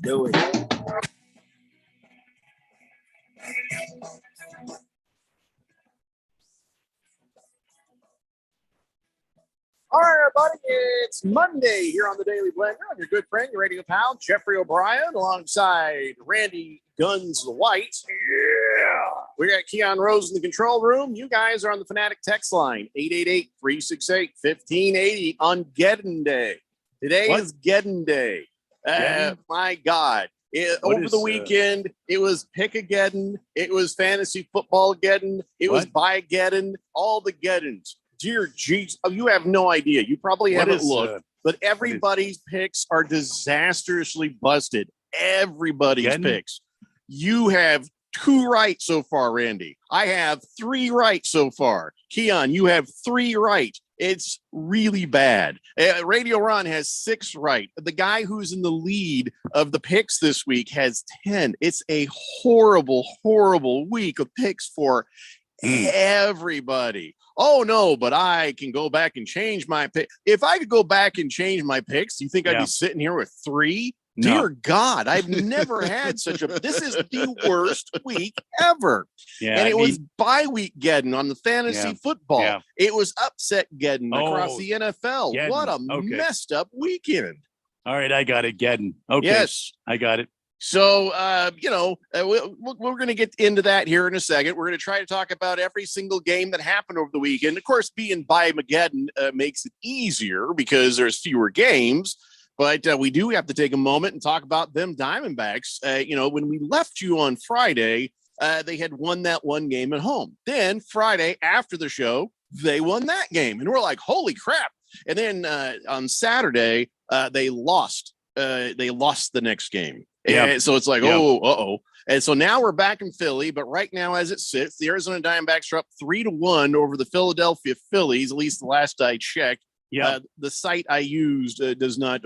do it. All right, everybody, it's Monday here on the Daily Blender. I'm your good friend, your radio pal, Jeffrey O'Brien, alongside Randy Guns White. Yeah! We got Keon Rose in the control room. You guys are on the Fanatic text line, 888-368-1580 on Geddon Day. Today is Geddon Day. My God. Over the weekend, it was Pick-a-Geddon. It was Fantasy Football-Geddon. It was Buy-Geddon. All the Geddons. Dear jeez, you have no idea. You probably haven't looked, but everybody's picks are disastrously busted. Everybody's picks. You have 2 right so far, Randy. I have 3 right so far. Keon, you have 3 right. It's really bad. Radio Ron has 6 right. The guy who's in the lead of the picks this week has 10. It's a horrible, horrible week of picks for everybody. Oh, no, but I can go back and change my pick. If I could go back and change my picks, you think I'd be sitting here with 3? No. Dear God, I've never had such a... This is the worst week ever. Yeah, and it was bye-week Geddon on the fantasy football. Yeah. It was upset Geddon across the NFL. Geddon. What a messed up weekend. All right, I got it, Geddon. Okay. Yes. I got it. So, we're going to get into that here in a second. We're going to try to talk about every single game that happened over the weekend. Of course, being Buy-Mageddon makes it easier because there's fewer games. But we do have to take a moment and talk about them Diamondbacks. When we left you on Friday, they had won that one game at home. Then Friday after the show, they won that game. And we're like, holy crap. And then on Saturday, they lost. They lost the next game. And so it's like, And so now we're back in Philly, but right now as it sits, the Arizona Diamondbacks are up 3-1 over the Philadelphia Phillies, at least the last I checked. The site I used does not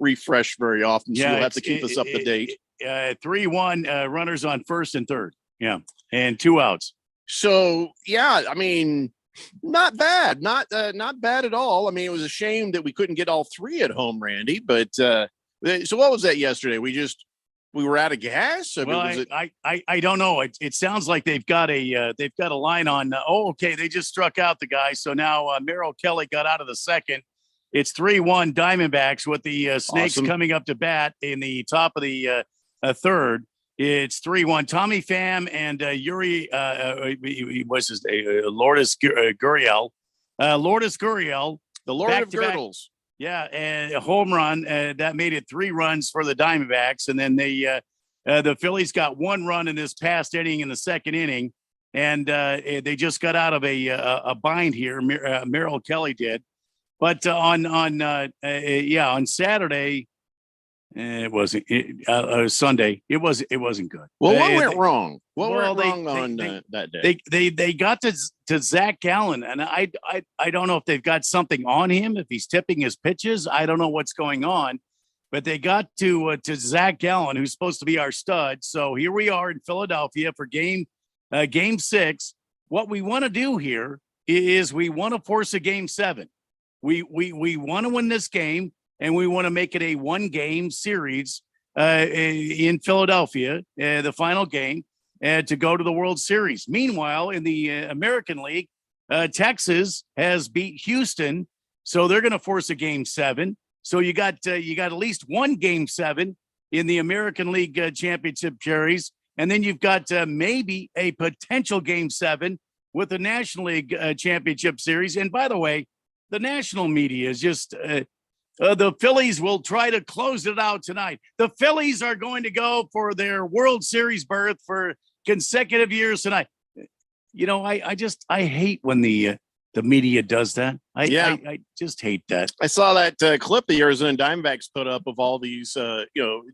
refresh very often, so you'll have to keep us up to date. 3-1 runners on first and third. Yeah, and 2 outs. So, I mean, not bad. Not bad at all. I mean, it was a shame that we couldn't get all 3 at home, Randy, but so what was that yesterday? We were out of gas. I don't know. It sounds like they've got a line on. They just struck out the guy. So now Merrill Kelly got out of the second. It's 3-1 Diamondbacks with the Snakes coming up to bat in the top of the third. It's 3-1. Tommy Pham and Yuri what's his name? Lourdes Gurriel. Lourdes Gurriel, the Lord of Girdles. Yeah, and a home run that made it 3 runs for the Diamondbacks, and then the Phillies got 1 run in this past inning in the second inning, and they just got out of a bind here. Merrill Kelly did, but on Saturday, it wasn't. Sunday, it wasn't good. Well, what went wrong? What went wrong on that day? They got to Zach Gallen, and I don't know if they've got something on him, if he's tipping his pitches. I don't know what's going on, but they got to Zach Gallen, who's supposed to be our stud. So here we are in Philadelphia for game 6. What we want to do here is we want to force a game 7. We want to win this game, and we want to make it a 1-game series in Philadelphia, the final game, to go to the World Series. Meanwhile, in the American League, Texas has beat Houston, so they're going to force a game 7. So you got at least 1 game 7 in the American League Championship Series, and then you've got maybe a potential game 7 with the National League Championship Series. And by the way, the national media is just the Phillies will try to close it out tonight. The Phillies are going to go for their World Series berth for consecutive years tonight. I hate when the media does that. I just hate that. I saw that clip the Arizona Diamondbacks put up of all these,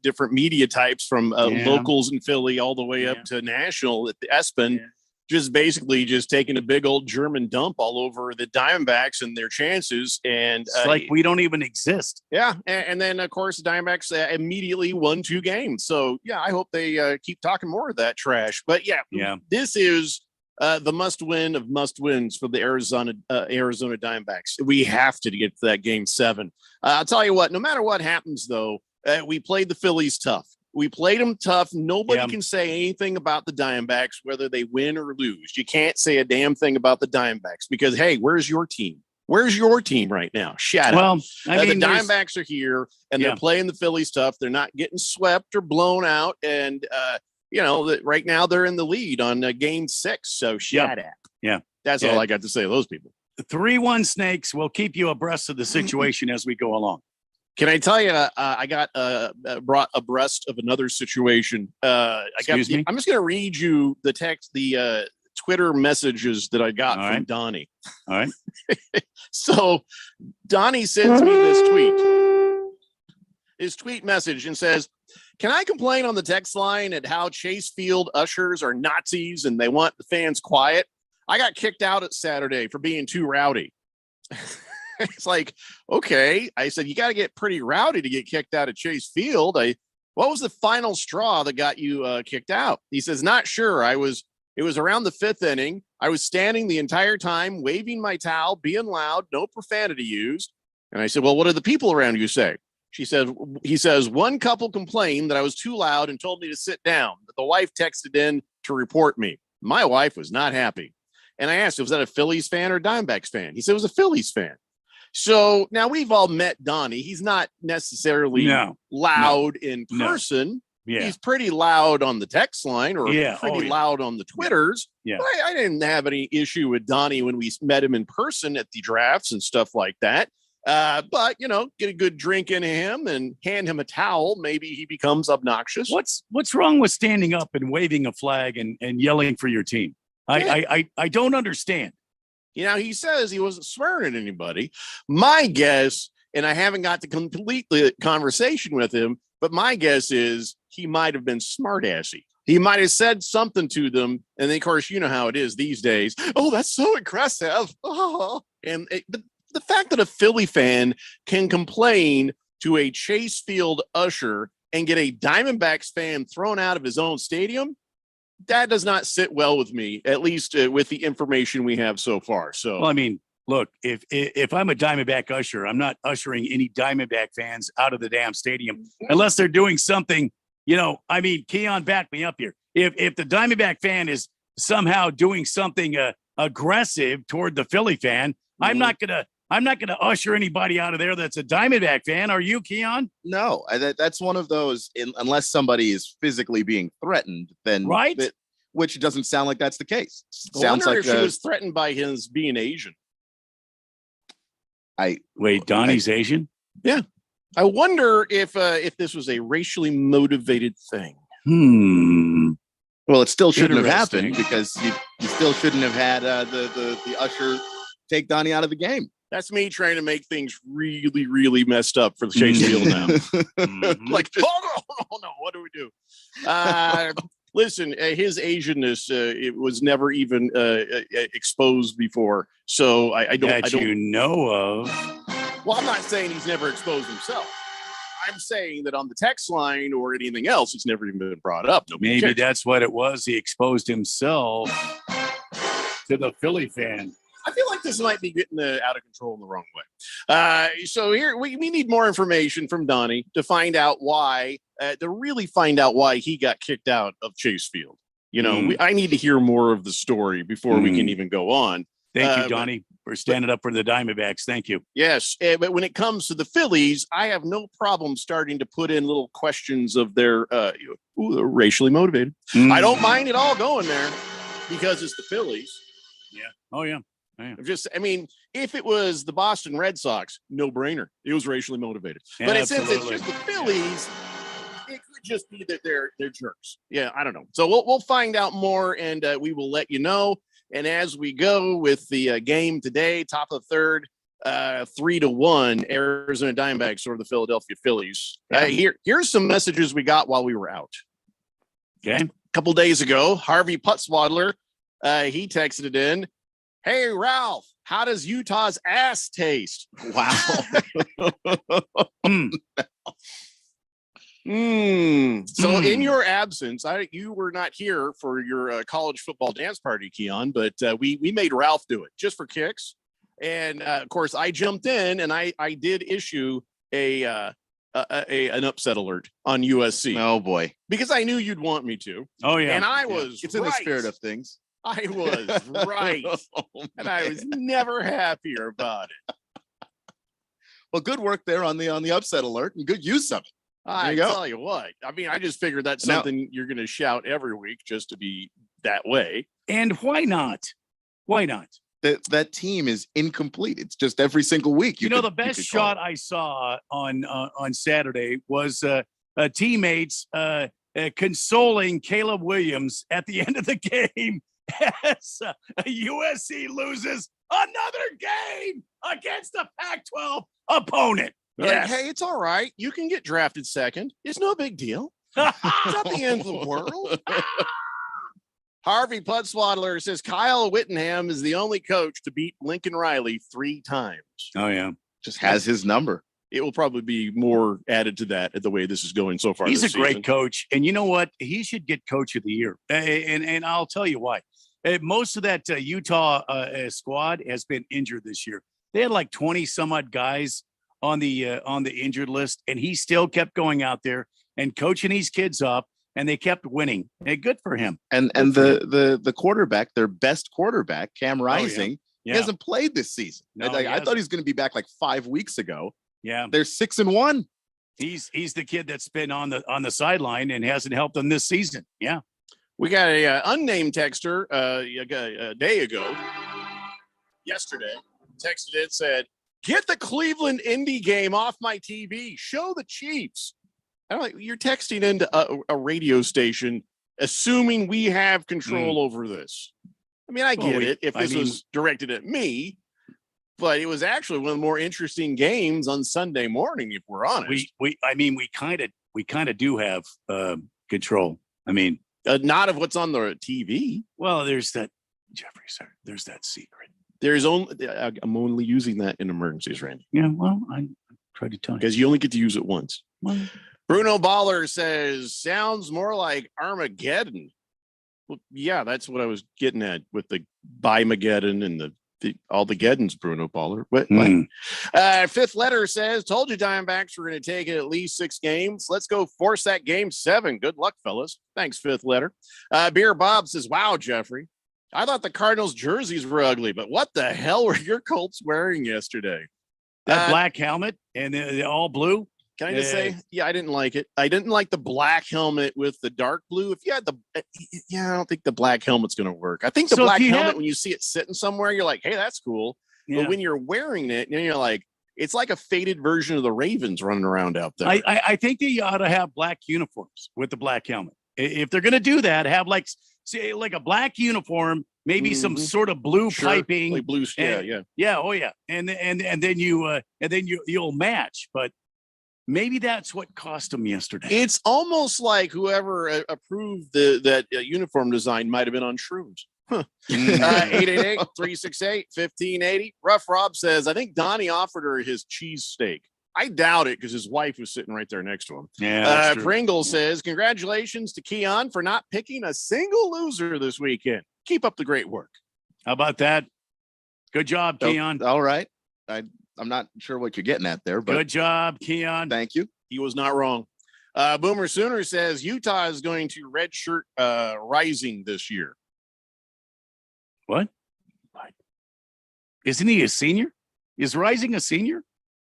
different media types from locals in Philly all the way up to national at the ESPN. Yeah. Just basically taking a big old German dump all over the Diamondbacks and their chances. And it's like we don't even exist. Yeah. And then, of course, the Diamondbacks immediately won 2 games. So, I hope they keep talking more of that trash. But, this is the must-win of must-wins for the Arizona Diamondbacks. We have to get to that game 7. I'll tell you what, no matter what happens, though, We played the Phillies tough. We played them tough. Nobody Yeah. can say anything about the Diamondbacks, whether they win or lose. You can't say a damn thing about the Diamondbacks because, hey, where's your team? Where's your team right now? Shut up. Well, I mean, The Diamondbacks are here, and they're playing the Phillies tough. They're not getting swept or blown out. And, right now they're in the lead on game 6. So shut up. Yeah. That's all I got to say to those people. 3-1 Snakes will keep you abreast of the situation as we go along. Can I tell you, I got brought abreast of another situation. Excuse me? I'm just going to read you the Twitter messages that I got from Donnie. All right. So Donnie sends me his tweet message and says, can I complain on the text line at how Chase Field ushers are Nazis and they want the fans quiet? I got kicked out at Saturday for being too rowdy. It's like, okay. I said, you got to get pretty rowdy to get kicked out of Chase Field. What was the final straw that got you kicked out? He says, not sure. It was around the 5th inning. I was standing the entire time, waving my towel, being loud, no profanity used. And I said, well, what did the people around you say? He says, one couple complained that I was too loud and told me to sit down. But the wife texted in to report me. My wife was not happy. And I asked, was that a Phillies fan or Diamondbacks fan? He said it was a Phillies fan. So now we've all met Donnie. He's not necessarily loud in person. Yeah. He's pretty loud on the text line or pretty loud on the Twitters. Yeah. I didn't have any issue with Donnie when we met him in person at the drafts and stuff like that. But, get a good drink in him and hand him a towel. Maybe he becomes obnoxious. What's wrong with standing up and waving a flag and yelling for your team? I don't understand. He says he wasn't swearing at anybody. My guess, and I haven't got to complete the conversation with him, but my guess is he might have been smart-assy. He might have said something to them, and then, of course, you know how it is these days. Oh, that's so aggressive. Oh. And the fact that a Philly fan can complain to a Chase Field usher and get a Diamondbacks fan thrown out of his own stadium, that does not sit well with me, at least with the information we have so far. So, well, I mean, look, if I'm a Diamondback usher, I'm not ushering any Diamondback fans out of the damn stadium unless they're doing something, Keon, back me up here. If the Diamondback fan is somehow doing something aggressive toward the Philly fan, I'm not gonna usher anybody out of there that's a Diamondback fan. Are you, Keon? No, that's one of those. Unless somebody is physically being threatened, then right. Which doesn't sound like that's the case. I wonder if she was threatened by his being Asian. Donnie's Asian? Yeah. I wonder if this was a racially motivated thing. Well, it still shouldn't have happened because you still shouldn't have had the usher take Donnie out of the game. That's me trying to make things really, really messed up for the Chase Field now. Like, no, what do we do? Listen, his Asianness, it was never even exposed before. So I don't know of. Well, I'm not saying he's never exposed himself. I'm saying that on the text line or anything else, it's never even been brought up. Maybe cares. That's what it was. He exposed himself to the Philly fan. I feel like this might be getting out of control in the wrong way. So here we need more information from Donnie to find out why, he got kicked out of Chase Field. I need to hear more of the story before we can even go on. Thank you, Donnie, for standing up for the Diamondbacks. Thank you. Yes, but when it comes to the Phillies, I have no problem starting to put in little questions of their racially motivated. I don't mind it all going there because it's the Phillies. Yeah. Oh, yeah. If it was the Boston Red Sox, no brainer. It was racially motivated. But since it's just the Phillies, it could just be that they're jerks. Yeah, I don't know. So we'll find out more, and we will let you know. And as we go with the game today, top of the third, 3-1, Arizona Diamondbacks or the Philadelphia Phillies. Here's some messages we got while we were out. Okay. A couple days ago, Harvey Putzwadler, he texted it in. Hey, Ralph, how does Utah's ass taste? Wow. So in your absence, you were not here for your college football dance party, Keon, but we made Ralph do it just for kicks. And of course, I jumped in and I did issue a an upset alert on USC Oh boy, because I knew you'd want me to, Oh yeah. and I Yeah. was. it's in the right. spirit of things. I was right, Oh, and I was never happier about it. well, good work there on the upset alert and good use of it. I you go. tell you what. I mean, I just figured that's Now- something you're going to shout every week just to be that way. And why not? Why not? That team is incomplete. It's just every single week. You know, the could best call shot I saw on Saturday was teammates consoling Caleb Williams at the end of the game as USC loses another game against a Pac-12 opponent. They're Yes. like, hey, it's all right. You can get drafted second. It's no big deal. It's not the end of the world. Harvey Pudswaddler says Kyle Whittingham is the only coach to beat Lincoln Riley 3 times. Oh yeah, just has his number. It will probably be more added to that at the way this is going so far. he's a this great season. coach, and you know what? He should get Coach of the Year, and I'll tell you why. Most of that Utah squad has been injured this year. They had like 20 some odd guys on the injured list, and he still kept going out there and coaching these kids up, and they kept winning. And good for him. And Good for the quarterback, their best quarterback, Cam Rising, Yeah, he hasn't played this season. No, I he thought hasn't. he was going to be back like 5 weeks ago. yeah. They're 6-1. He's the kid that's been on the sideline and hasn't helped them this season. Yeah. We got a unnamed texter a day ago, yesterday, texted it, said, get the Cleveland Indy game off my TV. Show the Chiefs. I'm like, you're texting into a radio station, assuming we have control over this. I mean, I Well, get it if this was directed at me, but it was actually one of the more interesting games on Sunday morning, if we're honest. We kind of do have control. I mean, Not of what's on the TV. well, there's that Jeffrey, sir. There's that secret. There's only I'm only using that in emergencies, Randy, Yeah. Well, I tried to tell you. because you only get to use it once. Well, Bruno Baller says, sounds more like Armageddon. Well, yeah, that's what I was getting at with the Bimageddon and all the Geddons, Bruno Baller. What? Fifth letter says, told you Diamondbacks were going to take it at least 6 games. Let's go force that game 7. Good luck, fellas. Thanks, fifth letter. Beer Bob says, wow, Jeffrey. I thought the Cardinals jerseys were ugly, but what the hell were your Colts wearing yesterday? that black helmet and the all blue. Can I just say, yeah, I didn't like it. I didn't like the black helmet with the dark blue. If you had I don't think the black helmet's going to work. I think the So if black you helmet, have- when you see it sitting somewhere, you're like, hey, that's cool. Yeah. But when you're wearing it, you're like, it's like a faded version of the Ravens running around out there. I think they ought to have black uniforms with the black helmet. If they're going to do that, have like a black uniform, maybe some Mhm. sort of blue Sure, piping. like blue, yeah, and- yeah. Yeah, oh yeah, and then you'll match. But maybe that's what cost them yesterday. It's almost like whoever approved that uniform design might have been on shrooms. 888-368-1580. Rough Rob says, I think Donnie offered her his cheese steak. I doubt it because his wife was sitting right there next to him. Yeah, Pringle says, congratulations to Keon for not picking a single loser this weekend. Keep up the great work. how about that? Good job, Oh, Keon. all right. I'm not sure what you're getting at there, but Good job, Keon. thank you. He was not wrong. Boomer Sooner says Utah is going to redshirt Rising this year. What? Isn't he a senior? Is Rising a senior?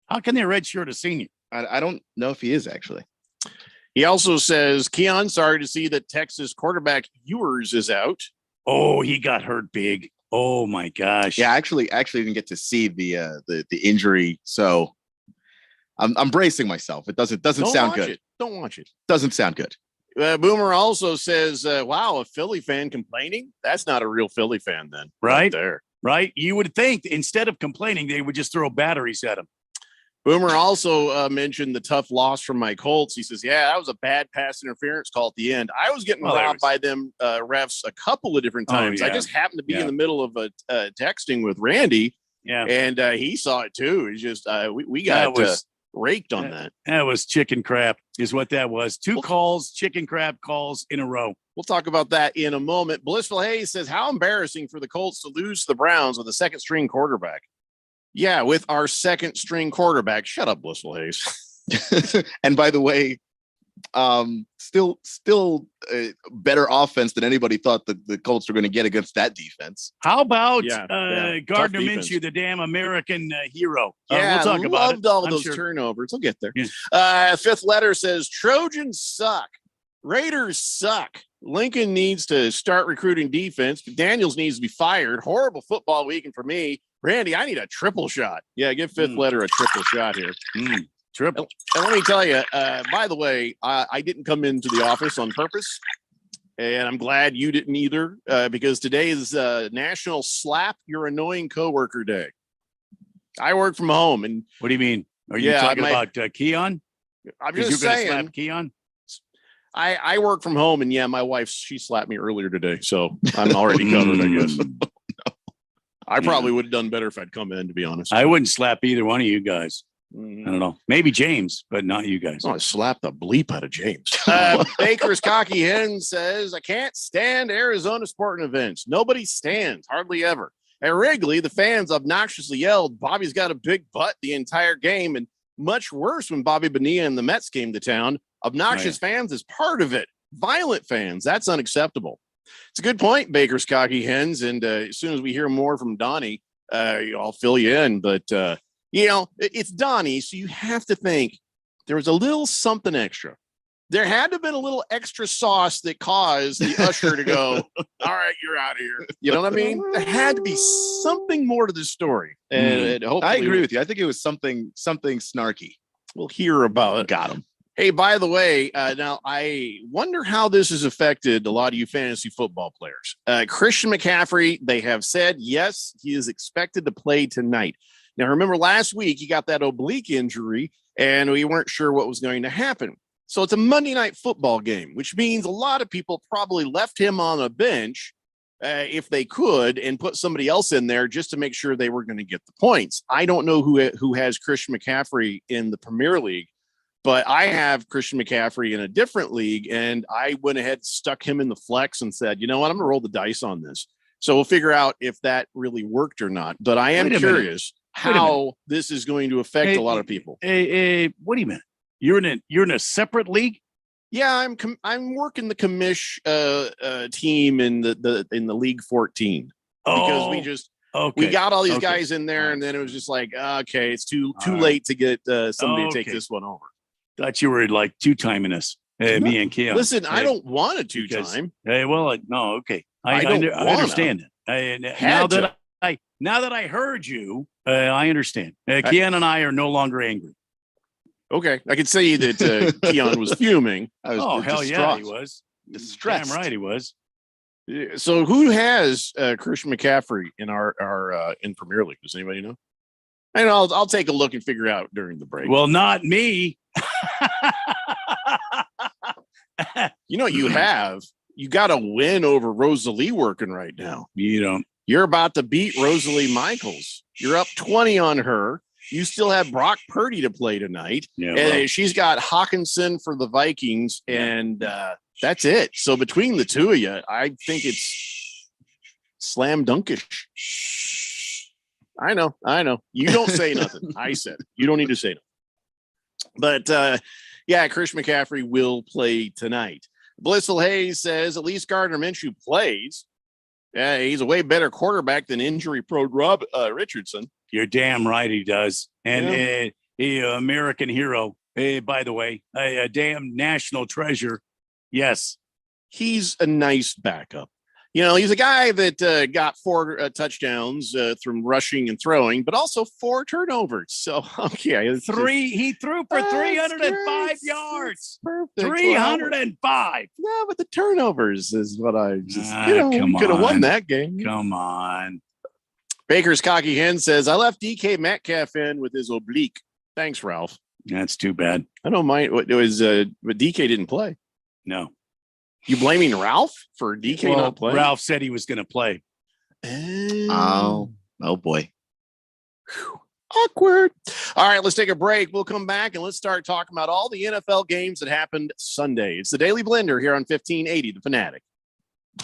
How can they redshirt a senior? I don't know if he is actually. He also says, Keon, sorry to see that Texas quarterback Ewers is out. Oh, he got hurt big. Oh my gosh. Yeah, actually didn't get to see the injury, so I'm bracing myself. It doesn't Don't sound watch good. it. Don't watch it. Doesn't sound good. Boomer also says, wow, a Philly fan complaining? That's not a real Philly fan then. Right? There. Right? You would think instead of complaining, they would just throw batteries at him. Boomer also mentioned the tough loss from my Colts. He says, yeah, that was a bad pass interference call at the end. I was getting robbed by them refs a couple of different times. I yeah. just happened to be Yeah. in the middle of texting with Randy, Yeah. and he saw it too. It's just we got raked on that. That was chicken crap is what that was. Two chicken crap calls in a row. We'll talk about that in a moment. Blissful Hayes says, how embarrassing for the Colts to lose to the Browns with a second string quarterback. Yeah, with our second string quarterback. Shut up, Blissful Hayes. And by the way, still better offense than anybody thought the Colts were going to get against that defense. How about Tough Gardner defense. Minshew, the damn American hero? Yeah, we'll talk about loved it. all I'm those sure. turnovers. We'll get there. Yeah. Fifth letter says Trojans suck. Raiders suck. Lincoln needs to start recruiting defense. Daniels needs to be fired. Horrible football weekend for me. Randy, I need a triple shot. Yeah, give fifth letter a triple shot here. Triple. And let me tell you, by the way, I didn't come into the office on purpose. And I'm glad you didn't either, because today is National Slap Your Annoying Coworker Day. I work from home. And What do you mean? Are you talking about Keon? I'm Because just you're going to saying, slap Keon? I work from home, and yeah, my wife, she slapped me earlier today, so I'm already covered, I guess. I probably would have done better if I'd come in, to be honest. I wouldn't slap either one of you guys. Mhm. I don't know. Maybe James, but not you guys. Oh, I slapped the bleep out of James. Baker's Cocky Hen says, I can't stand Arizona sporting events. Nobody stands, hardly ever. At Wrigley, the fans obnoxiously yelled, Bobby's got a big butt the entire game, and much worse when Bobby Bonilla and the Mets came to town. Obnoxious fans is part of it. Violent fans, that's unacceptable. It's a good point, Baker's Cocky Hens. And as soon as we hear more from Donnie, I'll fill you in. But, it's Donnie, so you have to think there was a little something extra. There had to have been a little extra sauce that caused the usher to go, all right, you're out of here. You know what I mean? There had to be something more to this story. And hopefully I agree with you. I think it was something snarky. we'll hear about it. Got him. Hey, by the way, now I wonder how this has affected a lot of you fantasy football players. Christian McCaffrey, they have said, yes, he is expected to play tonight. Now, remember last week, he got that oblique injury, and we weren't sure what was going to happen. So it's a Monday night football game, which means a lot of people probably left him on a bench if they could and put somebody else in there just to make sure they were going to get the points. I don't know who has Christian McCaffrey in the Premier League, but I have Christian McCaffrey in a different league, and I went ahead, stuck him in the flex and said, you know what, I'm going to roll the dice on this. So we'll figure out if that really worked or not. But I am curious how this is going to affect a lot of people. What do you mean? You're in a separate league? Yeah, I'm working the commish team in the League 14 because we got all these guys in there, and then it was just like, okay, it's too late to get somebody to take this one over. Thought you were like two-timing us, me and Keon. Listen, I don't want a two-time. No, okay. I understand it. Now that I heard you, I understand. Keon and I are no longer angry. Okay, I could say that Keon was fuming. Hell yeah, he was. Distressed. Damn right he was. So who has Christian McCaffrey in our in Premier League? Does anybody know? And I'll take a look and figure out during the break. Well, not me. You got a win over Rosalie working right now. You don't. You're about to beat Rosalie Michaels. You're up 20 on her. You still have Brock Purdy to play tonight. Yeah, and she's got Hawkinson for the Vikings, and that's it. So between the two of you, I think it's slam dunkish. I know. You don't say nothing. I said you don't need to say nothing. But Chris McCaffrey will play tonight. Blissful Hayes says at least Gardner Minshew plays. Yeah, he's a way better quarterback than injury-prone Rob Richardson. You're damn right he does. And American hero, by the way, a damn national treasure. Yes. He's a nice backup. He's a guy that got 4 touchdowns from rushing and throwing, but also 4 turnovers. So, okay. He threw for 305 yards. Perfect. 305. No, but the turnovers is what I just, could have won that game. Come on. Baker's Cocky Hen says, I left DK Metcalf in with his oblique. Thanks, Ralph. That's too bad. I don't mind. It was, but DK didn't play. No. You blaming Ralph for DK not playing? Ralph said he was going to play. Oh boy. Whew. Awkward. All right, let's take a break. We'll come back and let's start talking about all the NFL games that happened Sunday. It's the Daily Blender here on 1580, The Fanatic.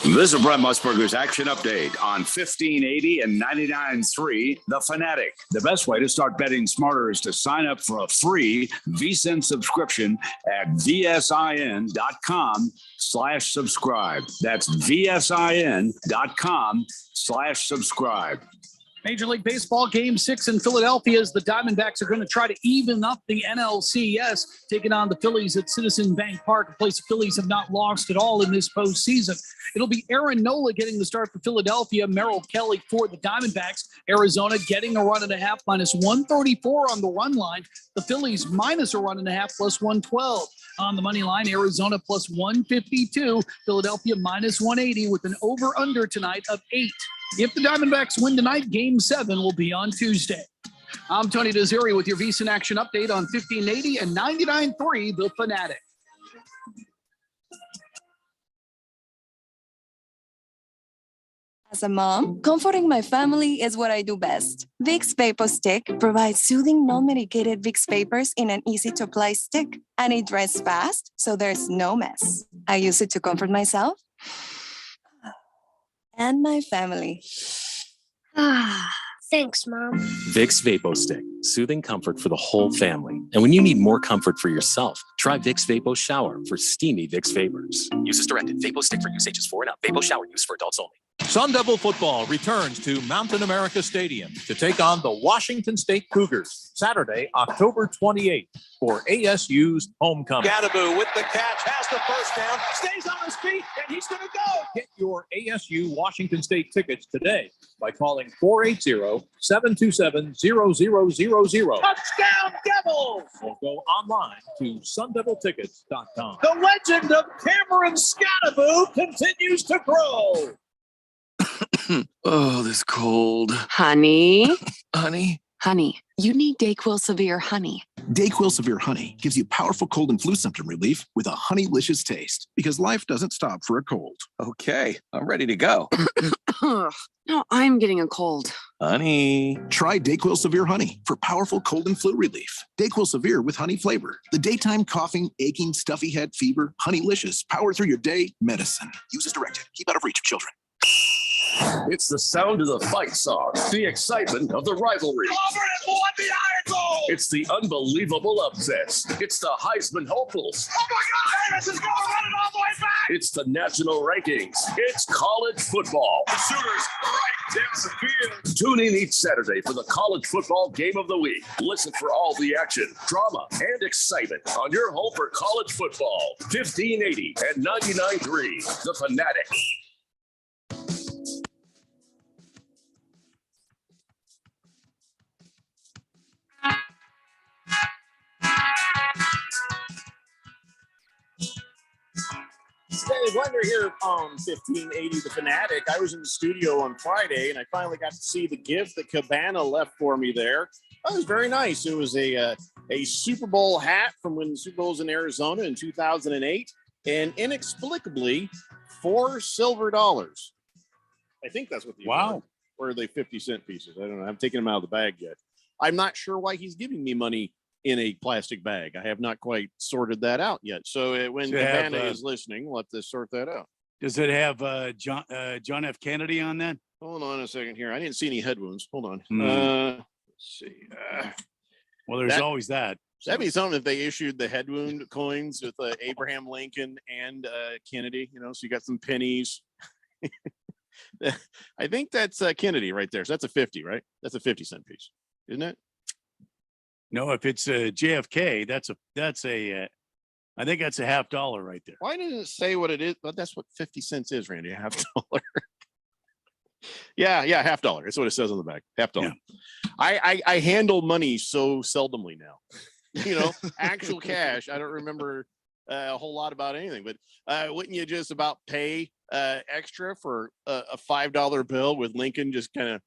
This is Brent Musburger's Action Update on 1580 and 99.3 The Fanatic. The best way to start betting smarter is to sign up for a free VSiN subscription at vsin.com/subscribe. That's vsin.com/subscribe. Major League Baseball Game 6 in Philadelphia as the Diamondbacks are going to try to even up the NLCS, taking on the Phillies at Citizen Bank Park, a place the Phillies have not lost at all in this postseason. It'll be Aaron Nola getting the start for Philadelphia, Merrill Kelly for the Diamondbacks. Arizona getting a run and a half, minus 134 on the run line. The Phillies minus a run and a half, plus 112. On the money line, Arizona plus 152, Philadelphia minus 180 with an over-under tonight of 8. If the Diamondbacks win tonight, Game 7 will be on Tuesday. I'm Tony Desiri with your VSiN Action Update on 1580 and 99.3 The Fanatic. As a mom, comforting my family is what I do best. Vicks Vapor Stick provides soothing, non-medicated Vicks Vapors in an easy-to-apply stick, and it dries fast, so there's no mess. I use it to comfort myself and my family. Thanks, Mom. Vicks Vapo Stick, soothing comfort for the whole family. And when you need more comfort for yourself, try Vicks Vapo Shower for steamy Vicks Vapors. Use as directed. Vapo Stick for use ages 4 and up. Vapo Shower use for adults only. Sun Devil football returns to Mountain America Stadium to take on the Washington State Cougars Saturday, October 28th for ASU's homecoming. Gadaboo with the catch, has the first down, stays on his feet, and he's going to go. Get your ASU Washington State tickets today by calling 480-727-0000. Touchdown Devils! Or go online to sundeviltickets.com. The legend of Cameron Scadaboo continues to grow. Oh, this cold. Honey. Honey? Honey, you need DayQuil Severe Honey. DayQuil Severe Honey gives you powerful cold and flu symptom relief with a honeylicious taste, because life doesn't stop for a cold. Okay, I'm ready to go. No, I'm getting a cold. Honey. Try DayQuil Severe Honey for powerful cold and flu relief. DayQuil Severe with honey flavor. The daytime coughing, aching, stuffy head, fever, honeylicious, power through your day medicine. Use as directed. Keep out of reach of children. It's the sound of the fight song, the excitement of the rivalry. It's the unbelievable upsets. It's the Heisman hopefuls. Oh my God, this is going running all the way back. It's the national rankings. It's college football. The Sooners right down the field. Tune in each Saturday for the college football game of the week. Listen for all the action, drama, and excitement on your home for college football. 1580 and 99.3 The Fanatic. Dave Wonder here on 1580 The Fanatic. I was in the studio on Friday, and I finally got to see the gift that Cabana left for me there. That was very nice. It was a Super Bowl hat from when the Super Bowl was in Arizona in 2008, and inexplicably, $4 silver. I think that's what the Wow. Or are they 50-cent pieces? I don't know. I haven't taken them out of the bag yet. I'm not sure why he's giving me money in a plastic bag. I have not quite sorted that out yet. So when Cabana is listening, we'll have to sort that out. Does it have John F. Kennedy on that? Hold on a second here. I didn't see any head wounds. Hold on. Let's see. Well, there's always that. That'd be something if they issued the head wound coins with Abraham Lincoln and Kennedy, so you got some pennies. I think that's Kennedy right there. So that's a 50, right? That's a 50-cent piece, isn't it? No, if it's a JFK, that's a I think that's a $50 right there. Why didn't it say what it is? But that's what 50 cents is, Randy. A $50. yeah, $50. That's what it says on the back. $50. Yeah. I handle money so seldomly now. Actual cash. I don't remember a whole lot about anything. But wouldn't you just about pay extra for a $5 bill with Lincoln just kind of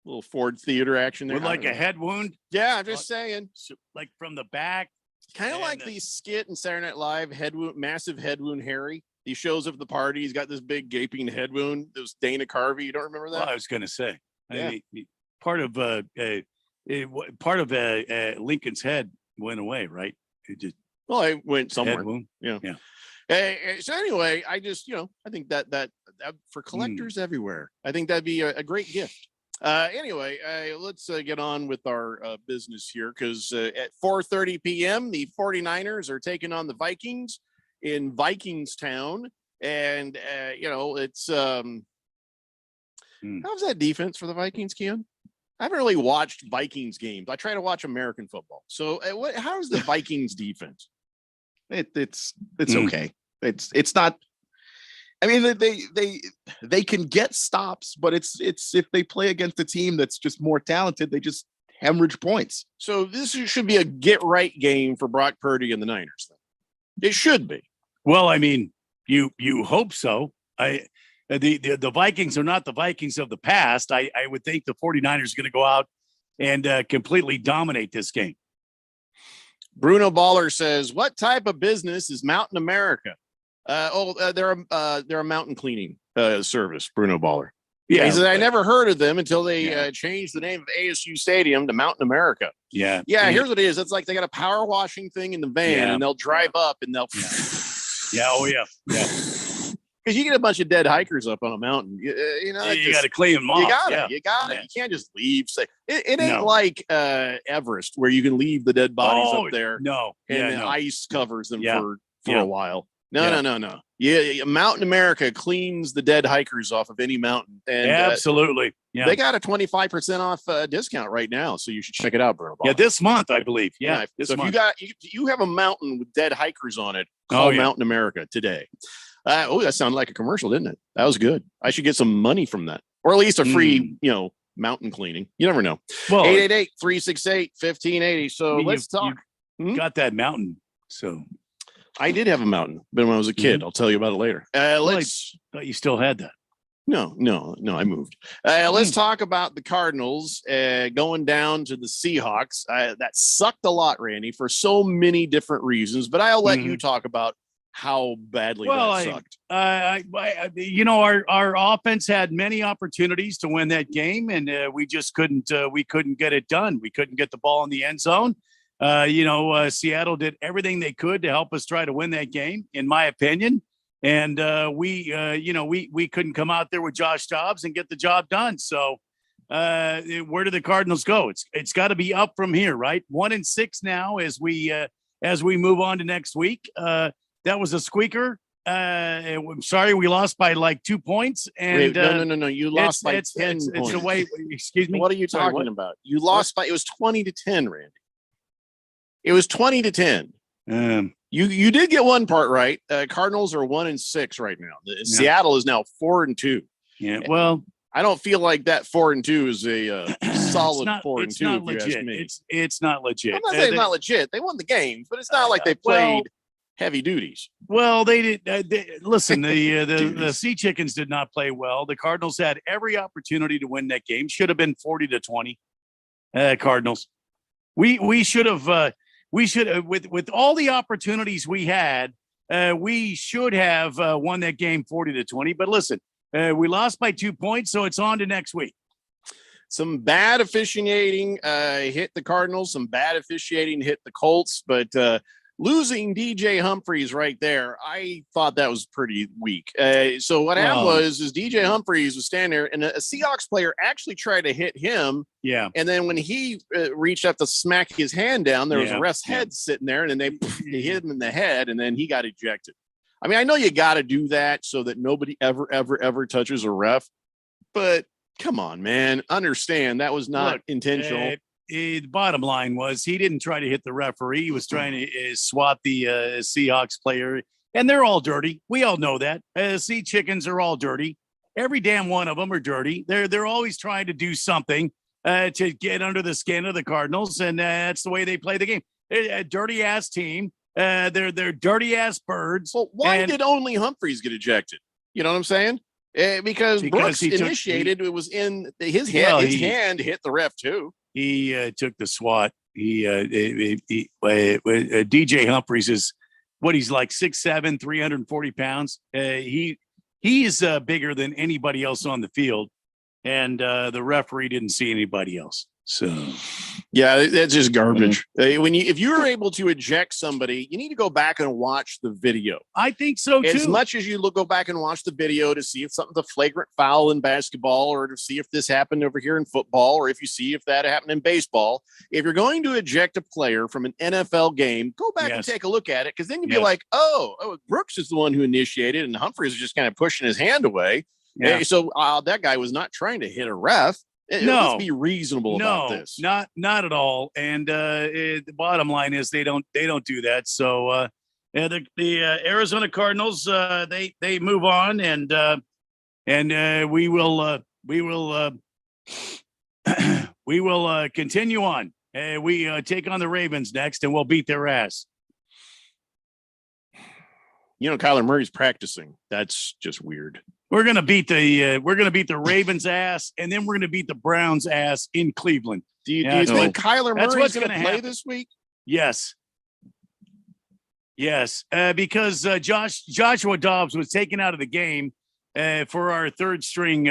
little Ford Theater action there? With like a head wound? Yeah, I'm just saying. Like from the back? Kind of like the skit in Saturday Night Live, head wound, massive head wound Harry. He shows up at the party. He's got this big gaping head wound. It was Dana Carvey. You don't remember that? Well, I was going to say. Yeah. Part of Lincoln's head went away, right? It just it went somewhere. Head wound? Yeah. So anyway, I just, I think that for collectors everywhere, I think that'd be a great gift. Anyway, let's get on with our business here, because at 4:30 p.m., the 49ers are taking on the Vikings in Vikingstown. And, it's how's that defense for the Vikings, Keon? I haven't really watched Vikings games. I try to watch American football. So how's the Vikings defense? It's okay. It's not. I mean, they can get stops, but it's if they play against a team that's just more talented, they just hemorrhage points. So this should be a get right game for Brock Purdy and the Niners. Then it should be. Well, I mean, you hope so. The Vikings are not the Vikings of the past. I would think the 49ers are going to go out and completely dominate this game. Bruno Baller says, "What type of business is Mountain America?" They're a mountain cleaning service. Bruno Baller. Yeah, he says, "I never heard of them until they changed the name of ASU Stadium to Mountain America." Yeah. Here's what it is. It's like they got a power washing thing in the van, and they'll drive up and they'll. Yeah. Because you get a bunch of dead hikers up on a mountain, you got to clean them off. You got it. You can't just leave. It ain't like Everest, where you can leave the dead bodies up there. No, and the ice covers them for a while. No. Yeah, Mountain America cleans the dead hikers off of any mountain. And absolutely. They got a 25% off discount right now, so you should check it out, Bruno. Yeah, this month, I believe. Yeah. So if you have a mountain with dead hikers on it, call Mountain America today. That sounded like a commercial, didn't it? That was good. I should get some money from that, or at least a free, mountain cleaning. You never know. Well, 888-368-1580. So let's talk. You got that mountain. So I did have a mountain, but when I was a kid, I'll tell you about it later. I thought you still had that. No, I moved. Let's talk about the Cardinals going down to the Seahawks. That sucked a lot, Randy, for so many different reasons, but I'll let you talk about how badly that sucked. Our offense had many opportunities to win that game, and we just couldn't. We couldn't get it done. We couldn't get the ball in the end zone. Seattle did everything they could to help us try to win that game, in my opinion. And we couldn't come out there with Josh Dobbs and get the job done. So where do the Cardinals go? It's got to be up from here, right? 1-6 now as we move on to next week. That was a squeaker. I'm sorry, we lost by like 2 points. And no. You lost by 10 points. It's the way. Excuse me. What are you talking about? You lost by. It was 20-10, Randy. It was 20-10. You did get one part right. Cardinals are 1-6 right now. Seattle is now 4-2. Yeah. Well, I don't feel like that 4-2 is a solid 4-2. It's not legit. It's not legit. I'm not saying it's not legit. They won the games, but it's not like they played heavy duties. Well, they did. Listen, the Sea Chickens did not play well. The Cardinals had every opportunity to win that game. Should have been 40-20. Cardinals. We should have. With all the opportunities we had, we should have won that game 40-20. But listen, we lost by 2 points, so it's on to next week. Some bad officiating hit the Cardinals. Some bad officiating hit the Colts. But losing DJ Humphries right there, I thought that was pretty weak. So what happened was DJ Humphries was standing there, and a Seahawks player actually tried to hit him. Yeah. And then when he reached up to smack his hand down, there was a ref's head sitting there, and then they hit him in the head, and then he got ejected. I mean, I know you got to do that so that nobody ever touches a ref, but come on, man. Understand that was not intentional. The bottom line was he didn't try to hit the referee. He was trying to swat the Seahawks player, and they're all dirty. We all know that. Sea Chickens are all dirty. Every damn one of them are dirty. They're always trying to do something to get under the skin of the Cardinals, and that's the way they play the game. A dirty ass team. They're dirty ass birds. Well, why did only Humphries get ejected? You know what I'm saying? Because Brooks initiated. It was in his hand. His hand hit the ref too. He took the SWAT. DJ Humphries is what he's like 6'7", 340 pounds. He is bigger than anybody else on the field, and the referee didn't see anybody else. So Yeah, that's just garbage. If you were able to eject somebody, you need to go back and watch the video. I think so too. As much as you go back and watch the video to see if something's a flagrant foul in basketball, or to see if this happened over here in football, or if you see if that happened in baseball. If you're going to eject a player from an NFL game, go back and take a look at it, because then you'd be like, oh, Brooks is the one who initiated, and Humphries is just kind of pushing his hand away. Yeah. So that guy was not trying to hit a ref. Let's be reasonable about this. Not at all. And the bottom line is they don't do that. So the Arizona Cardinals they move on, and we will continue on. We take on the Ravens next, and we'll beat their ass. Kyler Murray's practicing. That's just weird. We're gonna beat the Ravens' ass, and then we're gonna beat the Browns' ass in Cleveland. Do you think Kyler Murray's gonna play this week? Yes. Because Joshua Dobbs was taken out of the game for our third string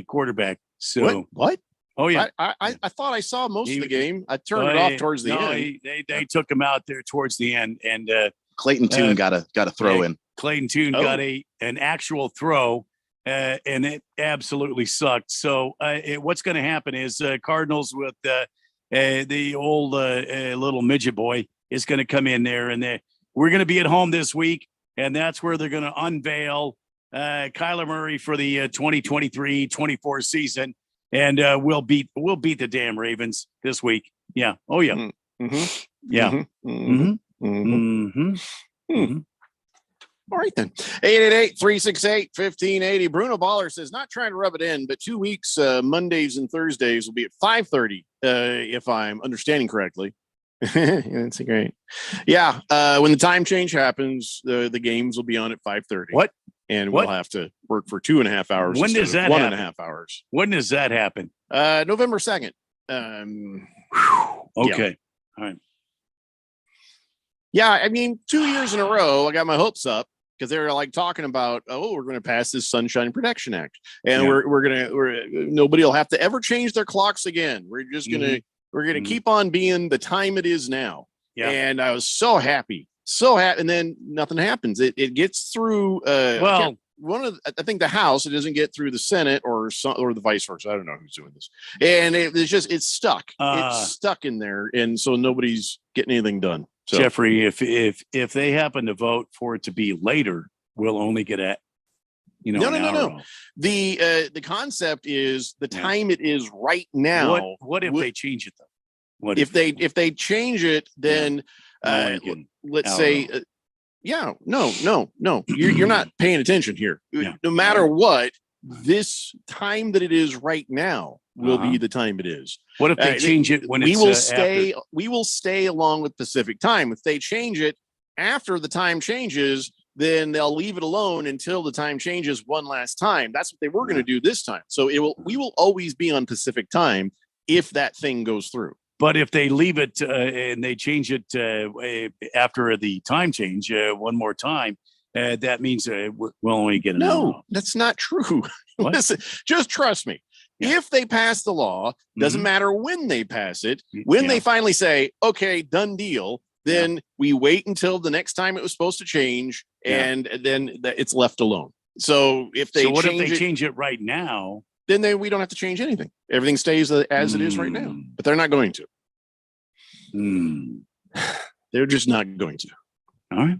quarterback. So what? Oh yeah, I thought I saw most of the game. I turned it off towards the end. They took him out there towards the end, and Clayton Tune got a throw in. Clayton Tune got an actual throw, and it absolutely sucked. So what's going to happen is Cardinals with the old little midget boy is going to come in there, and we're going to be at home this week, and that's where they're going to unveil Kyler Murray for the 2023-24 season, and we'll beat the damn Ravens this week. Yeah. Oh yeah. Mm-hmm. Yeah. Mm-hmm. Mm-hmm. Mm-hmm. All right, then. 888-368-1580. Bruno Baller says, not trying to rub it in, but 2 weeks, Mondays and Thursdays will be at 5:30, if I'm understanding correctly. That's great. Yeah, when the time change happens, the games will be on at 5:30. What? And we'll have to work for 2.5 hours. When does that happen? 1.5 hours. When does that happen? November 2nd. Okay. All right. Yeah, I mean, 2 years in a row, I got my hopes up, because they were like talking about, we're going to pass this Sunshine Protection Act, and nobody will have to ever change their clocks again. We're just gonna keep on being the time it is now. Yeah. And I was so happy, and then nothing happens. It gets through. I think the House. It doesn't get through the Senate or the vice versa. I don't know who's doing this, and it's stuck. It's stuck in there, and so nobody's getting anything done. So, Jeffrey, if they happen to vote for it to be later, we'll only get at no. The concept is the time it is right now. What if they change it though? What if they change it? Then let's say, no. You're not paying attention here. Yeah. No matter what, this time that it is right now will be the time it is. What if they change it when we will stay? After? We will stay along with Pacific time. If they change it after the time changes, then they'll leave it alone until the time changes one last time. That's what they were going to do this time. So we will always be on Pacific time if that thing goes through. But if they leave it and they change it after the time change one more time, that means we'll only get an hour. No, that's not true. Listen, just trust me. Yeah. If they pass the law, doesn't matter when they pass it, when they finally say, okay, done deal, then we wait until the next time it was supposed to change, and then it's left alone. So if they change it right now, then we don't have to change anything. Everything stays as it is right now. But they're not going to. They're just not going to. All right.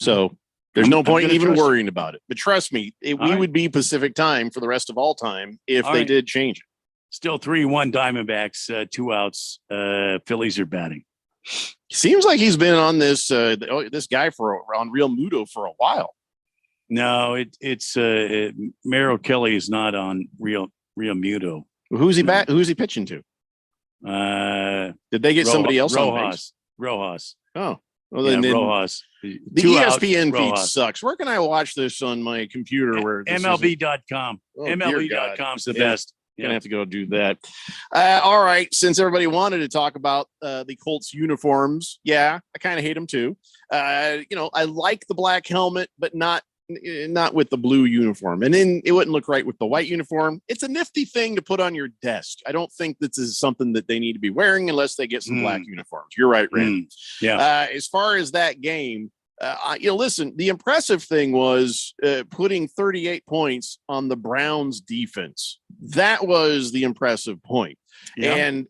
So there's no point even worrying about it. But trust me, we would be Pacific time for the rest of all time if they did change it. Still 3-1 Diamondbacks, 2 outs. Phillies are batting. Seems like he's been on this guy on Real Muto for a while. No, it's Merrill Kelly is not on Real Muto. Who's he Who's he pitching to? Did they get somebody else on base? Rojas. Oh, well, then Rojas. The ESPN feed sucks. Where can I watch this on my computer? Where MLB.com. MLB.com is the best. Gonna have to go do that. All right. Since everybody wanted to talk about the Colts uniforms, I kind of hate them too. I like the black helmet, but not not with the blue uniform, and then it wouldn't look right with the white uniform. It's a nifty thing to put on your desk. I don't think this is something that they need to be wearing unless they get some black uniforms. You're right, Randy. Yeah. As far as that game, listen, the impressive thing was putting 38 points on the Browns defense. That was the impressive point. Yeah. And,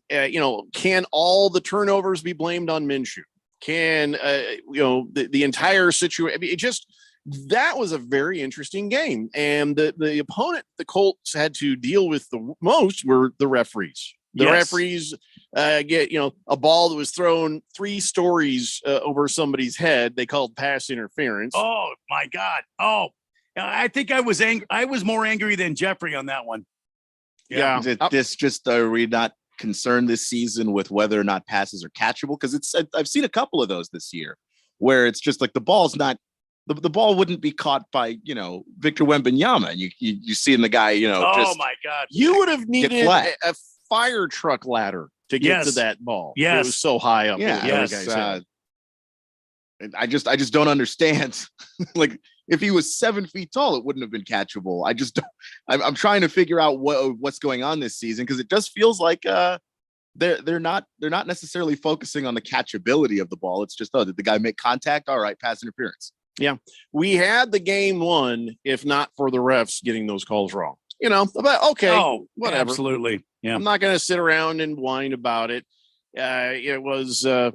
can all the turnovers be blamed on Minshew? Can, the entire situation, that was a very interesting game. And the opponent the Colts had to deal with the most were the referees. The referees get, a ball that was thrown 3 stories over somebody's head. They called pass interference. Oh my God. Oh, I think I was angry. I was more angry than Jeffrey on that one. Yeah. Are we not concerned this season with whether or not passes are catchable? Because I've seen a couple of those this year where it's just like the ball's not. The ball wouldn't be caught by, Victor Wembanyama. You see in the guy, oh my God. You would have needed a fire truck ladder to get to that ball. Yes. It was so high up. Yeah. Yes. I just don't understand. Like if he was 7 feet tall, it wouldn't have been catchable. I just don't. I'm trying to figure out what's going on this season because it just feels like they're not necessarily focusing on the catchability of the ball. It's just, did the guy make contact? All right, pass interference. Yeah, we had the game won if not for the refs getting those calls wrong. But okay, whatever. Absolutely. Yeah. I'm not going to sit around and whine about it. It was, what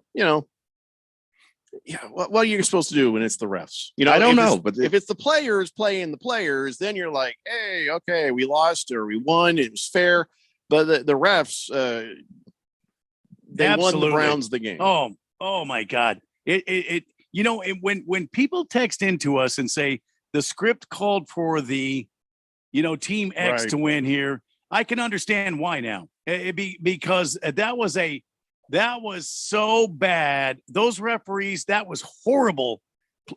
are you supposed to do when it's the refs? I don't know, but if it's the players playing the players, then you're like, hey, okay, we lost or we won. It was fair. But the refs, they won the Browns the game. Oh my God. When people text into us and say the script called for the, team X to win here, I can understand why now. Because that was so bad. Those referees, that was horrible.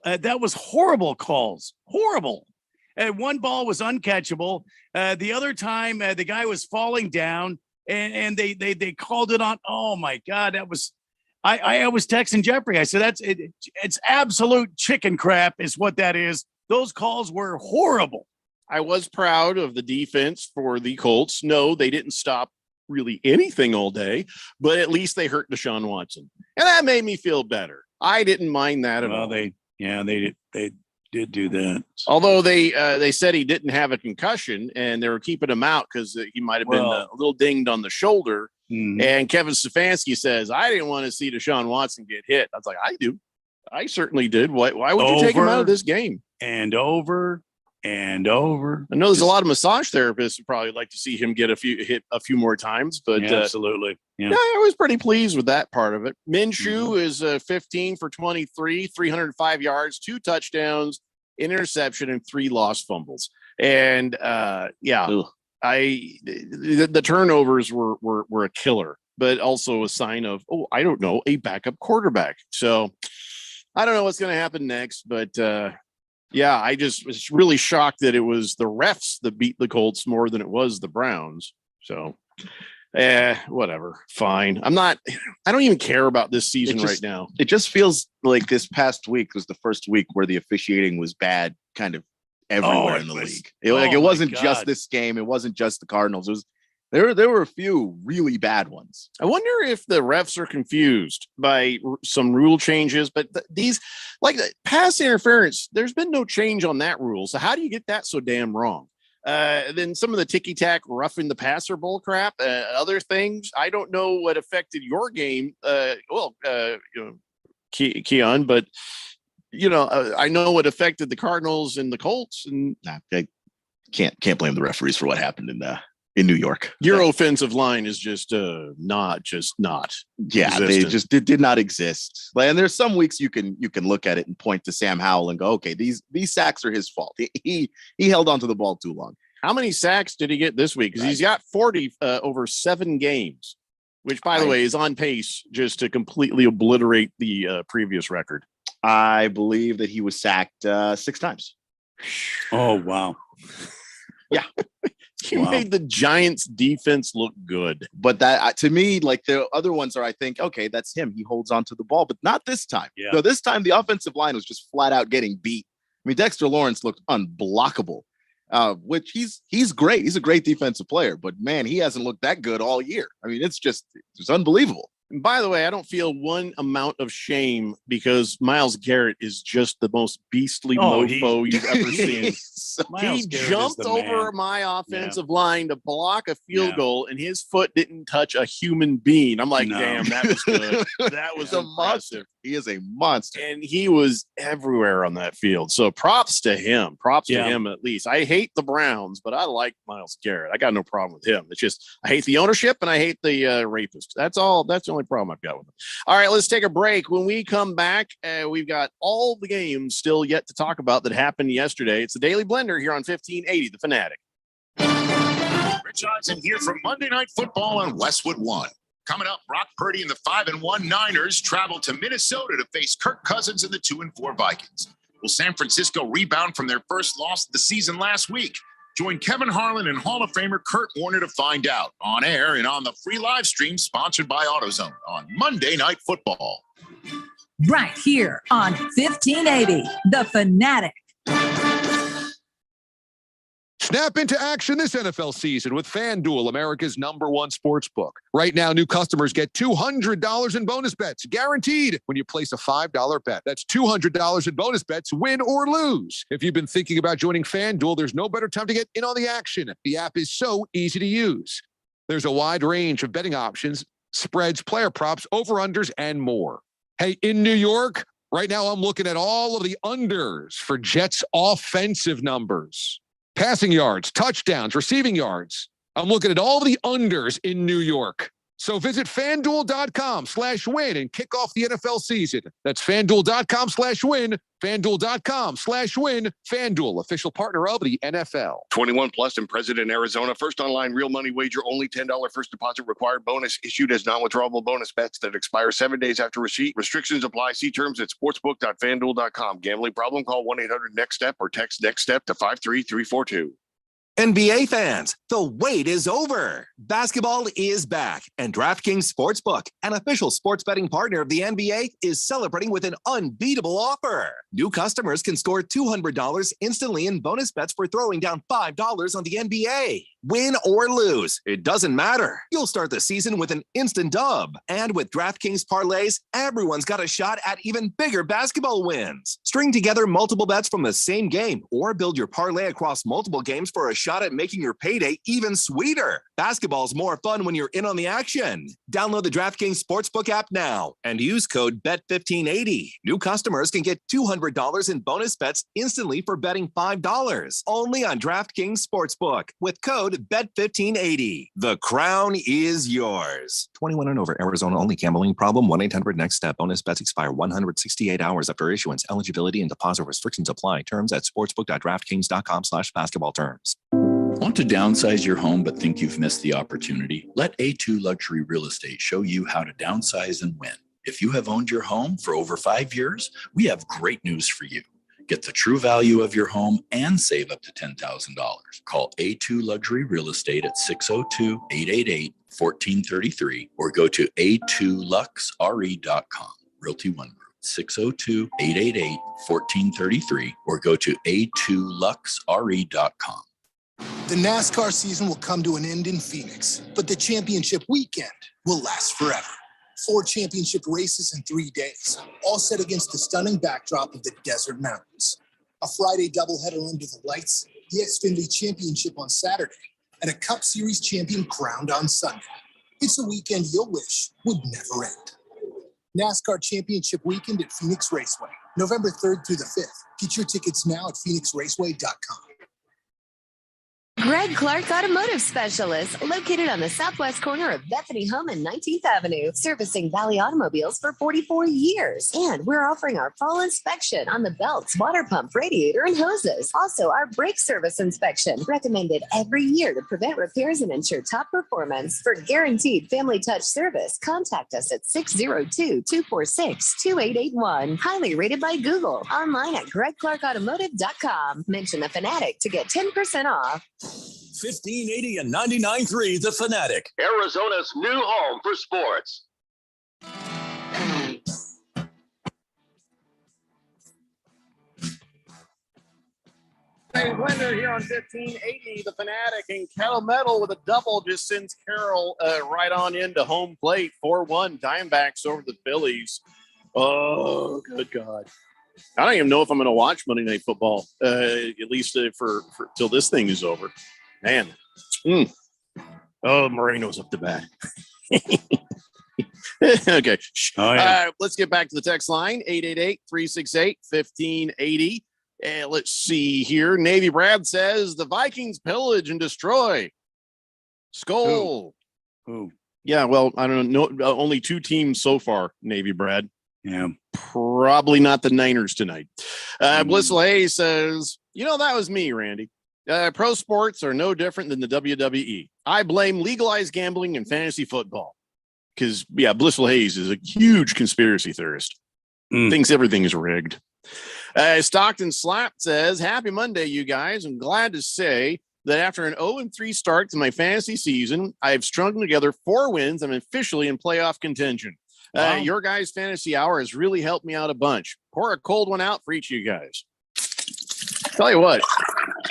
That was horrible calls. Horrible. One ball was uncatchable. The other time, the guy was falling down, and they called it on. Oh my God, that was. I was texting Jeffrey. I said it's absolute chicken crap, is what that is. Those calls were horrible. I was proud of the defense for the Colts. No, they didn't stop really anything all day, but at least they hurt Deshaun Watson, and that made me feel better. I didn't mind that at all. They did do that. Although they said he didn't have a concussion, and they were keeping him out because he might have been a little dinged on the shoulder. Mm-hmm. And Kevin Stefanski says, I didn't want to see Deshaun Watson get hit. I was like, I do. I certainly did. Why would you take him out of this game? And over and over. I know there's a lot of massage therapists who probably like to see him get hit a few more times, but absolutely. Yeah, I was pretty pleased with that part of it. Minshew is 15 for 23, 305 yards, 2 touchdowns, interception, and 3 lost fumbles. And the turnovers were a killer, but also a sign of, I don't know, a backup quarterback. So I don't know what's going to happen next, but I just was really shocked that it was the refs that beat the Colts more than it was the Browns. So whatever, fine. I don't even care about this season right now. It just feels like this past week was the first week where the officiating was bad kind of everywhere in the league. It wasn't just this game. It wasn't just the Cardinals. It was there were a few really bad ones. I wonder if the refs are confused by some rule changes, but these like pass interference, there's been no change on that rule. So how do you get that so damn wrong? Then some of the ticky-tack roughing the passer bull crap, other things. I don't know what affected your game. Keon, but I know what affected the Cardinals and the Colts, and I can't blame the referees for what happened in New York. Your offensive line is just not. Yeah, they just did not exist. And there's some weeks you can look at it and point to Sam Howell and go, okay, these sacks are his fault. He held onto the ball too long. How many sacks did he get this week? Because he's got 40 over 7 games, which, by the way, is on pace just to completely obliterate the previous record. I believe that he was sacked 6 times. Oh, wow. Yeah. He made the Giants defense look good. But that, to me, like the other ones are, I think, okay, that's him. He holds on to the ball, but not this time. Yeah. No, this time the offensive line was just flat out getting beat mean, Dexter Lawrence looked unblockable, which he's great. He's a great defensive player, but man, he hasn't looked that good all year. I mean, it's unbelievable. And by the way, I don't feel one amount of shame because Myles Garrett is just the most beastly mofo you've ever seen. He jumped over my offensive line to block a field goal, and his foot didn't touch a human being. I'm like, damn, that was good. That was a monster. He is a monster. And he was everywhere on that field. So props to him. Props to him at least. I hate the Browns, but I like Myles Garrett. I got no problem with him. It's just I hate the ownership and I hate the rapist. That's all. That's the only problem I've got with him. All right, let's take a break. When we come back, we've got all the games still yet to talk about that happened yesterday. It's the Daily Blender here on 1580, The Fanatic. Rich Johnson here from Monday Night Football on Westwood One. Coming up, Brock Purdy and the 5-1 Niners travel to Minnesota to face Kirk Cousins and the 2-4 Vikings. Will San Francisco rebound from their first loss of the season last week? Join Kevin Harlan and Hall of Famer Kurt Warner to find out on air and on the free live stream sponsored by AutoZone on Monday Night Football. Right here on 1580, The Fanatic. Snap into action this NFL season with FanDuel, America's #1 sports book. Right now, new customers get $200 in bonus bets, guaranteed when you place a $5 bet. That's $200 in bonus bets, win or lose. If you've been thinking about joining FanDuel, there's no better time to get in on the action. The app is so easy to use. There's a wide range of betting options, spreads, player props, over-unders, and more. Hey, in New York, right now I'm looking at all of the unders for Jets offensive numbers. Passing yards, touchdowns, receiving yards. I'm looking at all the unders in New York. So visit FanDuel.com/win and kick off the NFL season. That's FanDuel.com/win, FanDuel.com/win. FanDuel, official partner of the NFL. 21 plus and present in Arizona. First online real money wager, only $10 first deposit required. Bonus issued as non-withdrawable bonus bets that expire 7 days after receipt. Restrictions apply. See terms at sportsbook.fanduel.com. Gambling problem? Call 1-800-NEXT-STEP or text NEXT STEP to 53342. NBA fans, the wait is over. Basketball is back, and DraftKings Sportsbook, an official sports betting partner of the NBA, is celebrating with an unbeatable offer. New customers can score $200 instantly in bonus bets for throwing down $5 on the NBA. Win or lose, it doesn't matter. You'll start the season with an instant dub. And with DraftKings parlays, everyone's got a shot at even bigger basketball wins. String together multiple bets from the same game or build your parlay across multiple games for a shot at making your payday even sweeter. Basketball's more fun when you're in on the action. Download the DraftKings Sportsbook app now and use code BET1580. New customers can get $200 in bonus bets instantly for betting $5. Only on DraftKings Sportsbook with code BET1580. The crown is yours. 21 and over. Arizona only. Gambling problem? 1-800-NEXT-STEP. Bonus bets expire 168 hours after issuance. Eligibility and deposit restrictions apply. Terms at sportsbook.draftkings.com/basketball terms. Want to downsize your home but think you've missed the opportunity? Let A2 Luxury Real Estate show you how to downsize and win. If you have owned your home for over 5 years, we have great news for you. Get the true value of your home and save up to $10,000. Call A2 Luxury Real Estate at 602-888-1433 or go to a2luxre.com. Realty One Group, 602-888-1433 or go to a2luxre.com. The NASCAR season will come to an end in Phoenix, but the championship weekend will last forever. 4 championship races in 3 days, all set against the stunning backdrop of the desert mountains. A Friday doubleheader under the lights, the Xfinity Championship on Saturday, and a Cup Series champion crowned on Sunday. It's a weekend you'll wish would never end. NASCAR Championship Weekend at Phoenix Raceway, November 3rd through the 5th. Get your tickets now at phoenixraceway.com. Greg Clark Automotive Specialist, located on the southwest corner of Bethany Home and 19th Avenue, servicing Valley automobiles for 44 years. And we're offering our fall inspection on the belts, water pump, radiator, and hoses. Also, our brake service inspection, recommended every year to prevent repairs and ensure top performance. For guaranteed family touch service, contact us at 602-246-2881. Highly rated by Google. Online at gregclarkautomotive.com. Mention the Fanatic to get 10% off. 1580 and 99.3 The Fanatic. Arizona's new home for sports. Dave Blender here on 1580. The Fanatic and Kettle Metal with a double just sends Carroll right on into home plate. 4-1 Diamondbacks over the Phillies. Oh, good God. I don't even know if I'm going to watch Monday Night Football, at least for till this thing is over. Man. Oh, Moreno's up the bat. Okay. Oh, yeah. Let's get back to the text line, 888-368-1580. And let's see here. Navy Brad says the Vikings pillage and destroy. Skull. Who? Yeah, well, I don't know. Only 2 teams so far, Navy Brad. Yeah. Probably not the Niners tonight. Blissful Hayes says, that was me, Randy. Pro sports are no different than the WWE. I blame legalized gambling and fantasy football. Because, Blissful Hayes is a huge conspiracy theorist. Thinks everything is rigged. Stockton Slap says, happy Monday, you guys. I'm glad to say that after an 0-3 start to my fantasy season, I've strung together 4 wins. I'm officially in playoff contention. Wow. Your guys' fantasy hour has really helped me out a bunch. Pour a cold one out for each of you guys. Tell you what,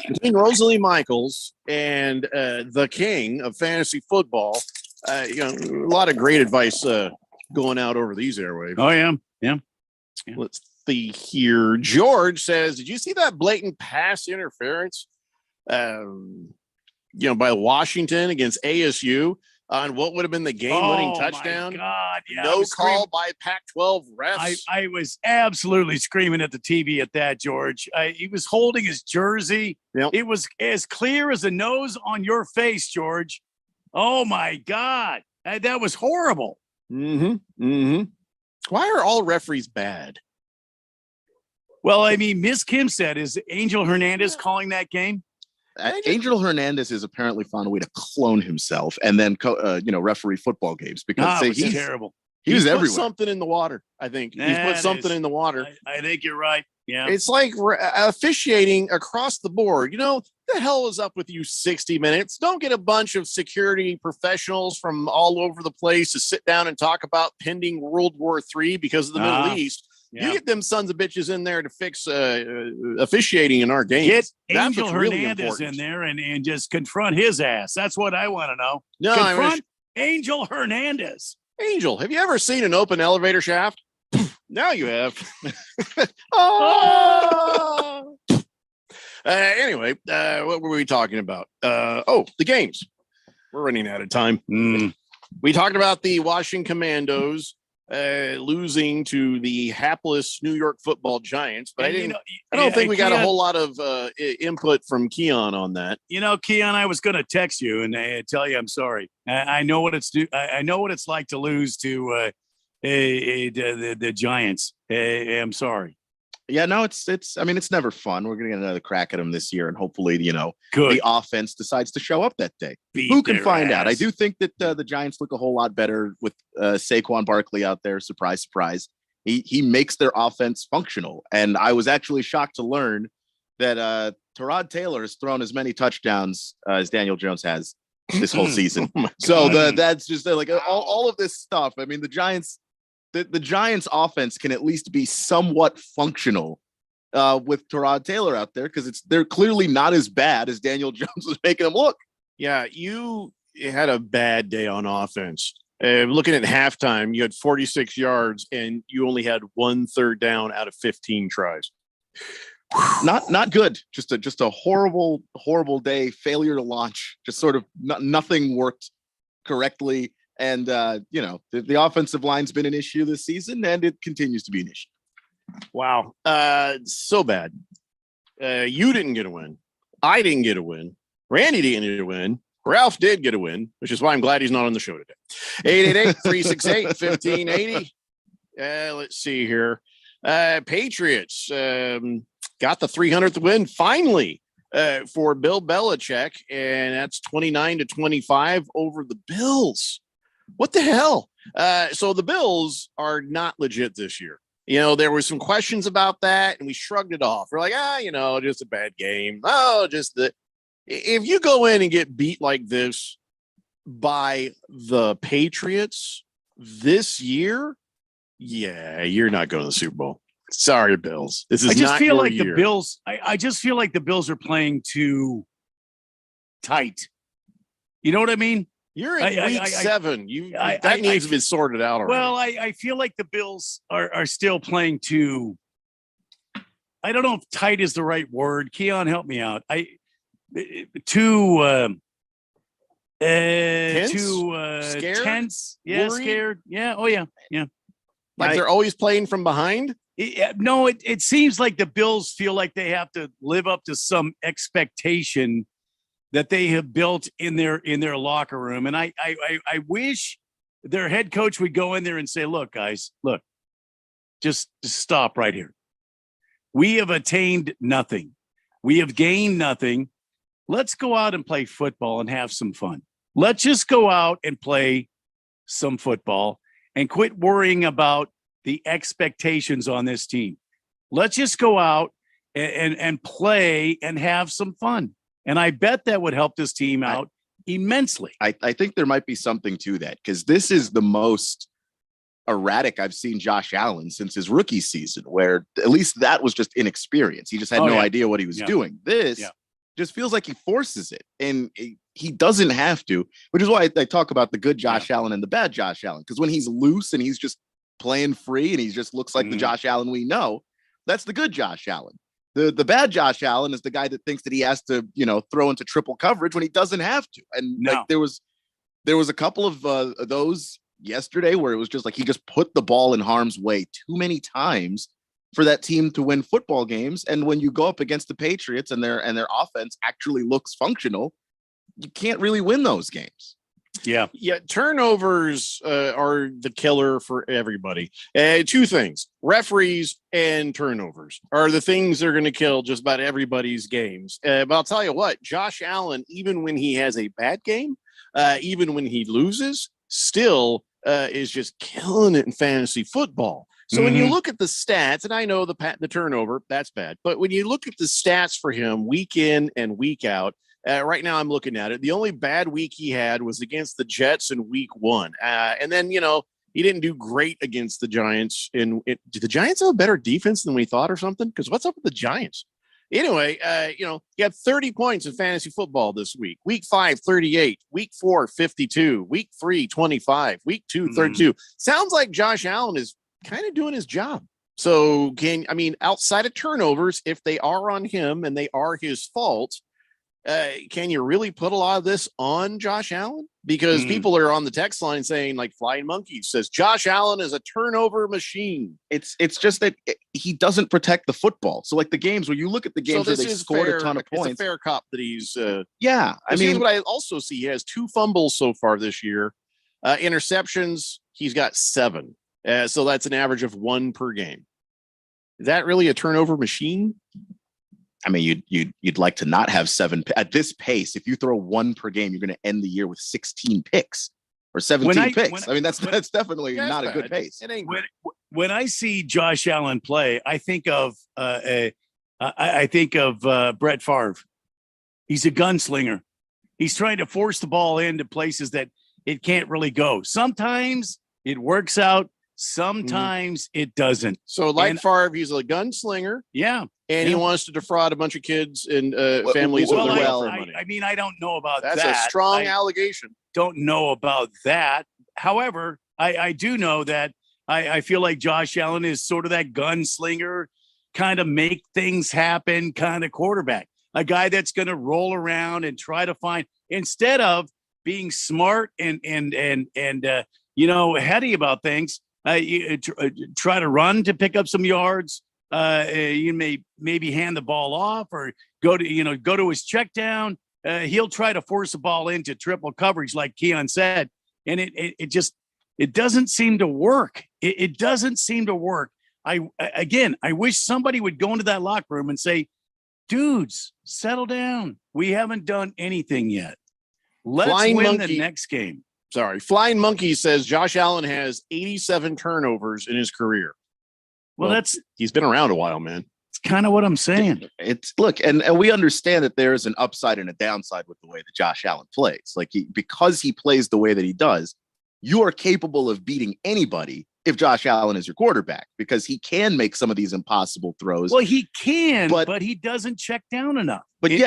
between Rosalie Michaels and the king of fantasy football, a lot of great advice going out over these airwaves. Oh, yeah. Yeah. Let's see here. George says, did you see that blatant pass interference by Washington against ASU on what would have been the game-winning touchdown? My God. Yeah, no call by Pac-12 refs. I was absolutely screaming at the TV at that, George. He was holding his jersey. Yep. It was as clear as the nose on your face, George. Oh, my God. That was horrible. Why are all referees bad? Well, I mean, Miss Kim said, is Angel Hernandez calling that game? Angel Hernandez has apparently found a way to clone himself and then referee football games because he's terrible. He was put everywhere. Something in the water. I think he's put something in the water. I think you're right. Yeah, it's like officiating across the board. The hell is up with you 60 Minutes? Don't get a bunch of security professionals from all over the place to sit down and talk about pending World War III because of the Middle East. Yeah. You get them sons of bitches in there to fix officiating in our games. Get That's Angel what's really Hernandez important. in there and just confront his ass. That's what I want to know. No, confront Angel Hernandez. Angel, have you ever seen an open elevator shaft? Now you have. Anyway, what were we talking about? The games. We're running out of time. We talked about the Washington Commandos losing to the hapless New York Football Giants, but I don't think we got a whole lot of input from Keon on that. Keon, I was going to text you and tell you I'm sorry. I know what I know what it's like to lose to the Giants. I'm sorry. Yeah, no, it's never fun. We're gonna get another crack at them this year, and hopefully, Good. the offense decides to show up that day. Who can find out? I do think that the Giants look a whole lot better with Saquon Barkley out there. Surprise, surprise. He makes their offense functional, and I was actually shocked to learn that Tyrod Taylor has thrown as many touchdowns as Daniel Jones has this whole season. That's just like all of this stuff. I mean, the Giants offense can at least be somewhat functional with Tyrod Taylor out there because they're clearly not as bad as Daniel Jones was making them look. Yeah, you had a bad day on offense. Looking at halftime, you had 46 yards and you only had 1 third down out of 15 tries. Not good. Just a horrible day. Failure to launch. Just sort of nothing worked correctly. And, the offensive line's been an issue this season, and it continues to be an issue. Wow. So bad. You didn't get a win. I didn't get a win. Randy didn't get a win. Ralph did get a win, which is why I'm glad he's not on the show today. 888-368-1580. Let's see here. Patriots got the 300th win finally for Bill Belichick, and that's 29-25 over the Bills. What the hell? So the Bills are not legit this year. There were some questions about that, and we shrugged it off. We're like, just a bad game. If you go in and get beat like this by the Patriots this year, yeah, you're not going to the Super Bowl. Sorry, Bills. This is I just not feel your like year. the Bills. I just feel like the Bills are playing too tight. You know what I mean? You're in week 7. That needs to be sorted out already. Well, I feel like the Bills are still playing too. I don't know if tight is the right word. Keon, help me out. Too Scared? tense. Yeah, Worried? scared. Yeah. Oh yeah. Yeah. Like they're always playing from behind? No, it seems like the Bills feel like they have to live up to some expectation that they have built in their locker room. And I wish their head coach would go in there and say, look, guys, look, just stop right here. We have attained nothing. We have gained nothing. Let's go out and play football and have some fun. Let's just go out and play some football and quit worrying about the expectations on this team. Let's just go out and play and have some fun. And I bet that would help this team out immensely. I think there might be something to that because this is the most erratic I've seen Josh Allen since his rookie season, where at least that was just inexperience. He just had no idea what he was doing. This just feels like he forces it, and he doesn't have to, which is why I talk about the good Josh Allen and the bad Josh Allen, because when he's loose and he's just playing free and he just looks like the Josh Allen we know, that's the good Josh Allen. The bad Josh Allen is the guy that thinks that he has to, throw into triple coverage when he doesn't have to. And like there was a couple of those yesterday where it was just like he just put the ball in harm's way too many times for that team to win football games. And when you go up against the Patriots and their offense actually looks functional, you can't really win those games. Yeah. Turnovers are the killer for everybody. Two things: referees and turnovers are the things that are going to kill just about everybody's games. But I'll tell you what, Josh Allen, even when he has a bad game, even when he loses, still is just killing it in fantasy football. So when you look at the stats, and I know the turnover, that's bad, but when you look at the stats for him week in and week out, right now I'm looking at it, the only bad week he had was against the Jets in week 1. And then, he didn't do great against the Giants. Do the Giants have a better defense than we thought or something? Because what's up with the Giants? Anyway, he had 30 points in fantasy football this week. Week 5, 38. Week 4, 52. Week 3, 25. Week 2, 32. Sounds like Josh Allen is kind of doing his job. So outside of turnovers, if they are on him and they are his fault, can you really put a lot of this on Josh Allen? Because people are on the text line saying, like Flying Monkey says, Josh Allen is a turnover machine. It's just that he doesn't protect the football. So like the games where you look at the games where they scored a ton of points. It's a fair cop that he's yeah. Here's what I also see. He has 2 fumbles so far this year. Interceptions, he's got 7. So that's an average of 1 per game. Is that really a turnover machine? I mean, you'd like to not have 7 at this pace. If you throw 1 per game, you're going to end the year with 16 picks or 17 picks. That's definitely not a good pace. When I see Josh Allen play, I think of Brett Favre. He's a gunslinger. He's trying to force the ball into places that it can't really go. Sometimes it works out. Sometimes it doesn't. So Favre, he's a gunslinger. Yeah. And he wants to defraud a bunch of kids and families. I don't know about that. That's a strong allegation. Don't know about that. However, I do know that I feel like Josh Allen is sort of that gunslinger, kind of make things happen kind of quarterback. A guy that's going to roll around and try to find, instead of being smart and heady about things, you try to run to pick up some yards. You may maybe hand the ball off or go to his check down. He'll try to force the ball into triple coverage, like Keon said, and it doesn't seem to work. It doesn't seem to work. I wish somebody would go into that locker room and say, "Dudes, settle down. We haven't done anything yet. Let's win the next game." Sorry, Flying Monkey says Josh Allen has 87 turnovers in his career. Well, he's been around a while, man. It's kind of what I'm saying. And we understand that there is an upside and a downside with the way that Josh Allen plays. Like because he plays the way that he does, you are capable of beating anybody if Josh Allen is your quarterback, because he can make some of these impossible throws. Well, he can, but he doesn't check down enough. But in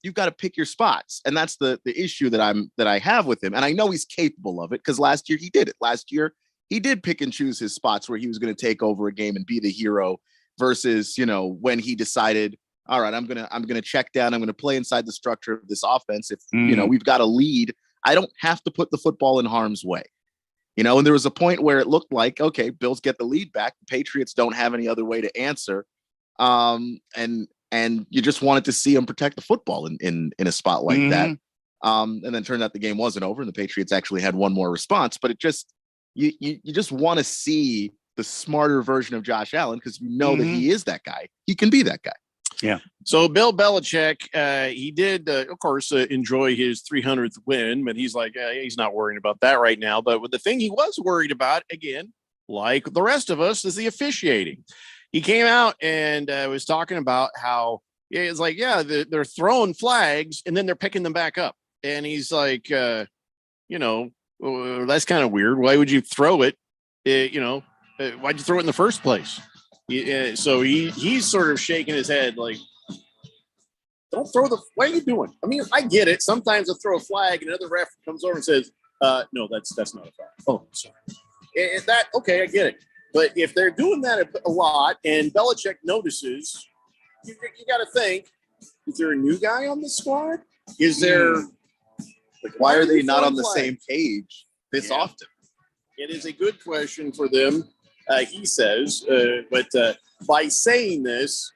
you've got to pick your spots, and that's the issue that I have with him. And I know he's capable of it because last year he did it. Last year he did pick and choose his spots where he was going to take over a game and be the hero. Versus, when he decided, all right, I'm gonna check down. I'm gonna play inside the structure of this offense. If we've got a lead, I don't have to put the football in harm's way. And there was a point where it looked like, okay, Bills get the lead back. The Patriots don't have any other way to answer. And you just wanted to see him protect the football in a spot like that. And then turned out the game wasn't over and the Patriots actually had one more response. But it just, you just want to see the smarter version of Josh Allen because that he is that guy. He can be that guy. Yeah. So Bill Belichick, he did, of course, enjoy his 300th win, but he's like, he's not worrying about that right now. But the thing he was worried about, again, like the rest of us, is the officiating. He came out and was talking about how it's like, they're throwing flags and then they're picking them back up. And he's like, that's kind of weird. Why would you throw it? Why'd you throw it in the first place? So he's sort of shaking his head like, don't throw what are you doing? I mean, I get it. Sometimes I throw a flag and another ref comes over and says, no, that's not a flag. Oh, sorry. Okay, I get it. But if they're doing that a lot and Belichick notices, you got to think, is there a new guy on the squad? Is there... why are they not on the same page this often? It is a good question for them, he says. But by saying this,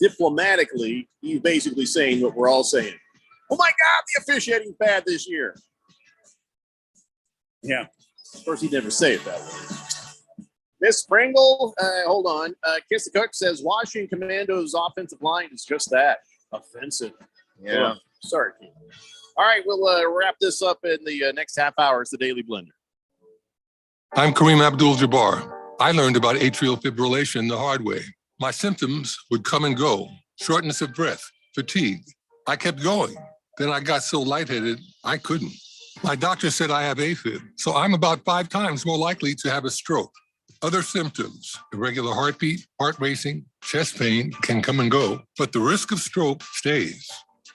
diplomatically, he's basically saying what we're all saying. Oh, my God, the officiating's bad this year. Yeah. Of course, he'd never say it that way. Miss Pringle, hold on. Kiss the Cook says Washington Commandos' offensive line is just that, offensive. Yeah. Sorry, Keith. All right, we'll wrap this up in the next half hour. It's the Daily Blender. I'm Kareem Abdul-Jabbar. I learned about atrial fibrillation the hard way. My symptoms would come and go, shortness of breath, fatigue. I kept going. Then I got so lightheaded, I couldn't. My doctor said I have AFib, so I'm about 5 times more likely to have a stroke. Other symptoms, irregular heartbeat, heart racing, chest pain can come and go, but the risk of stroke stays.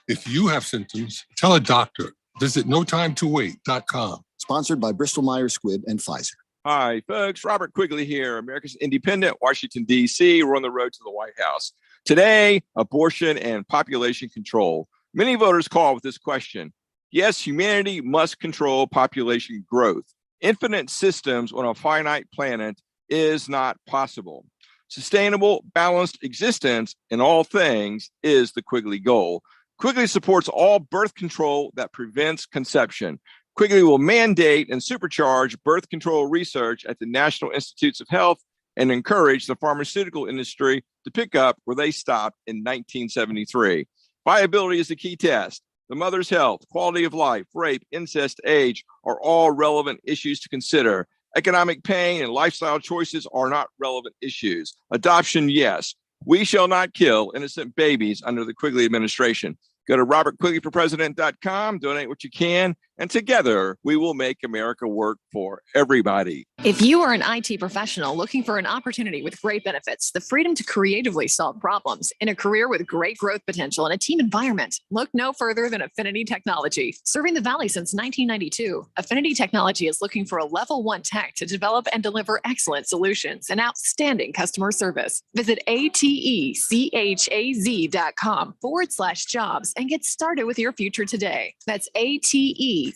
If you have symptoms, tell a doctor. Visit notimetowait.com. Sponsored by Bristol-Myers Squibb and Pfizer. Hi, folks. Robert Quigley here, America's Independent, Washington, D.C. We're on the road to the White House. Today, abortion and population control. Many voters call with this question. Yes, humanity must control population growth. Infinite systems on a finite planet is not possible. Sustainable, balanced existence in all things is the Quigley goal. Quigley supports all birth control that prevents conception. Quigley will mandate and supercharge birth control research at the National Institutes of Health and encourage the pharmaceutical industry to pick up where they stopped in 1973. Viability is the key test. The mother's health, quality of life, rape, incest, age are all relevant issues to consider. Economic pain and lifestyle choices are not relevant issues. Adoption, yes. We shall not kill innocent babies under the Quigley administration. Go to robertquigleyforpresident.com, donate what you can, and together we will make America work for everybody. If you are an IT professional looking for an opportunity with great benefits, the freedom to creatively solve problems in a career with great growth potential and a team environment, look no further than Affinity Technology. Serving the Valley since 1992, Affinity Technology is looking for a level 1 tech to develop and deliver excellent solutions and outstanding customer service. Visit atechaz.com/jobs and get started with your future today. That's atechaz.com/jobs.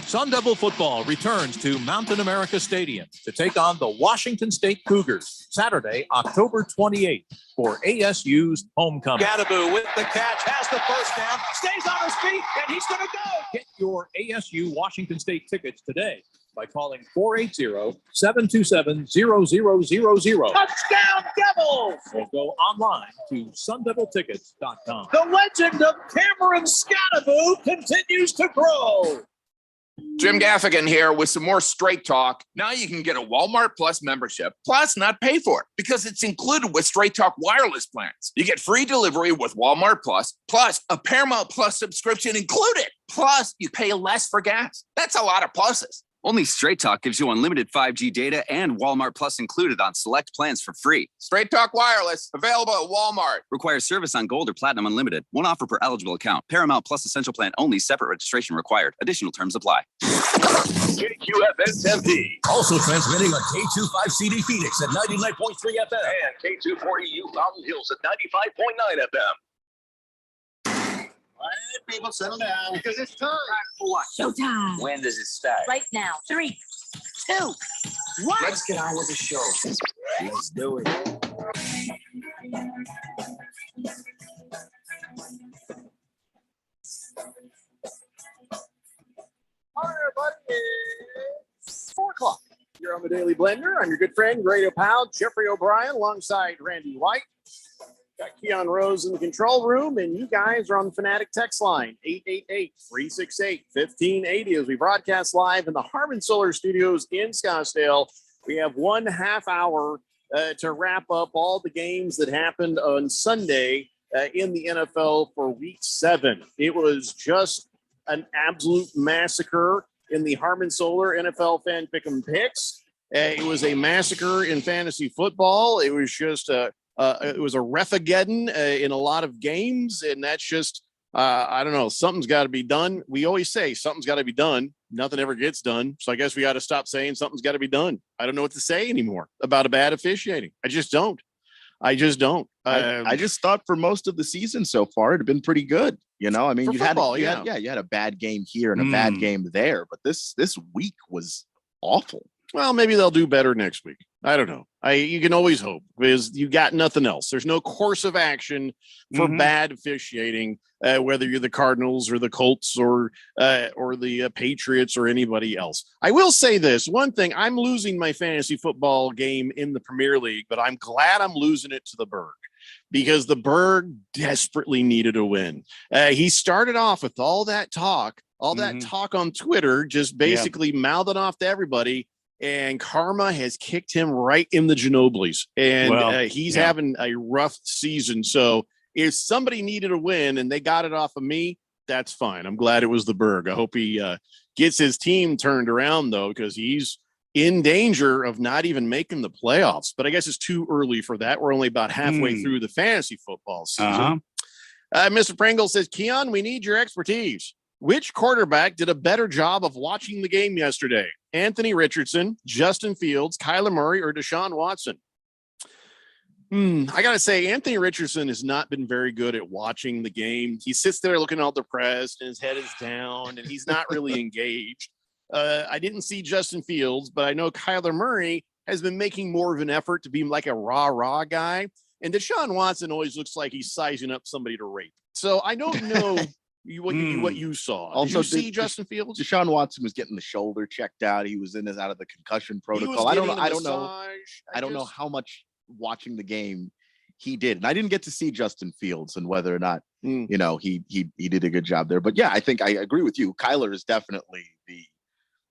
Sun Devil football returns to Mountain America Stadium to take on the Washington State Cougars Saturday, October 28th for ASU's homecoming. Gadaboo with the catch, has the first down, stays on his feet, and he's going to go. Get your ASU Washington State tickets today by calling 480-727-0000. Touchdown Devils! Or go online to sundeviltickets.com. The legend of Cameron Scadaboo continues to grow. Jim Gaffigan here with some more Straight Talk. Now you can get a Walmart Plus membership, plus not pay for it because it's included with Straight Talk wireless plans. You get free delivery with Walmart plus a Paramount Plus subscription included. Plus, you pay less for gas. That's a lot of pluses. Only Straight Talk gives you unlimited 5G data and Walmart Plus included on select plans for free. Straight Talk Wireless, available at Walmart. Requires service on Gold or Platinum Unlimited. One offer per eligible account. Paramount Plus Essential Plan only. Separate registration required. Additional terms apply. KQFN Tempe. Also transmitting on K25CD Phoenix at 99.3 FM and K240U Fountain Hills at 95.9 FM. All right, people, settle down because it's time. For what? Showtime. When does it start? Right now. 3, 2, 1. Let's get on with the show. Let's do it. All right, everybody. It's 4 o'clock. You're on the Daily Blender. I'm your good friend, Grado Powell, Jeffrey O'Brien, alongside Randy White. Got Keon Rose in the control room, and you guys are on the Fanatic text line, 888-368-1580, as we broadcast live in the Harmon Solar Studios in Scottsdale. We have 1/2 hour to wrap up all the games that happened on Sunday in the NFL for Week 7. It was just an absolute massacre in the Harmon Solar NFL Fan Pick'em Picks. It was a massacre in fantasy football. It was just it was a refageddon in a lot of games, and that's just I don't know. Something's got to be done. We always say something's got to be done. Nothing ever gets done, so I guess we got to stop saying something's got to be done. I don't know what to say anymore about a bad officiating. I just don't. I just thought for most of the season so far it had been pretty good. You know, I mean, you had a bad game here and a bad game there, but this week was awful. Well, maybe they'll do better next week. I don't know. You can always hope because you got nothing else. There's no course of action for bad officiating, whether you're the Cardinals or the Colts or the Patriots or anybody else. I will say this one thing: I'm losing my fantasy football game in the Premier League, but I'm glad I'm losing it to the Berg because the Berg desperately needed a win. He started off with all that talk on Twitter, just basically mouthing off to everybody. And karma has kicked him right in the Ginobili's, and he's having a rough season. So if somebody needed a win and they got it off of me, that's fine. I'm glad it was the Berg. I hope he gets his team turned around, though, because he's in danger of not even making the playoffs. But I guess it's too early for that. We're only about halfway through the fantasy football season. Mr. Pringle says, Keon, we need your expertise. Which quarterback did a better job of watching the game yesterday? Anthony Richardson, Justin Fields, Kyler Murray, or Deshaun Watson? I got to say, Anthony Richardson has not been very good at watching the game. He sits there looking all depressed and his head is down and he's not really engaged. I didn't see Justin Fields, but I know Kyler Murray has been making more of an effort to be like a rah-rah guy. And Deshaun Watson always looks like he's sizing up somebody to rape. So I don't know what you saw. Also, did you see Justin Fields? Deshaun Watson was getting the shoulder checked out. He was out of the concussion protocol. I don't know how much watching the game he did. And I didn't get to see Justin Fields and whether or not, he did a good job there. But yeah, I think I agree with you. Kyler is definitely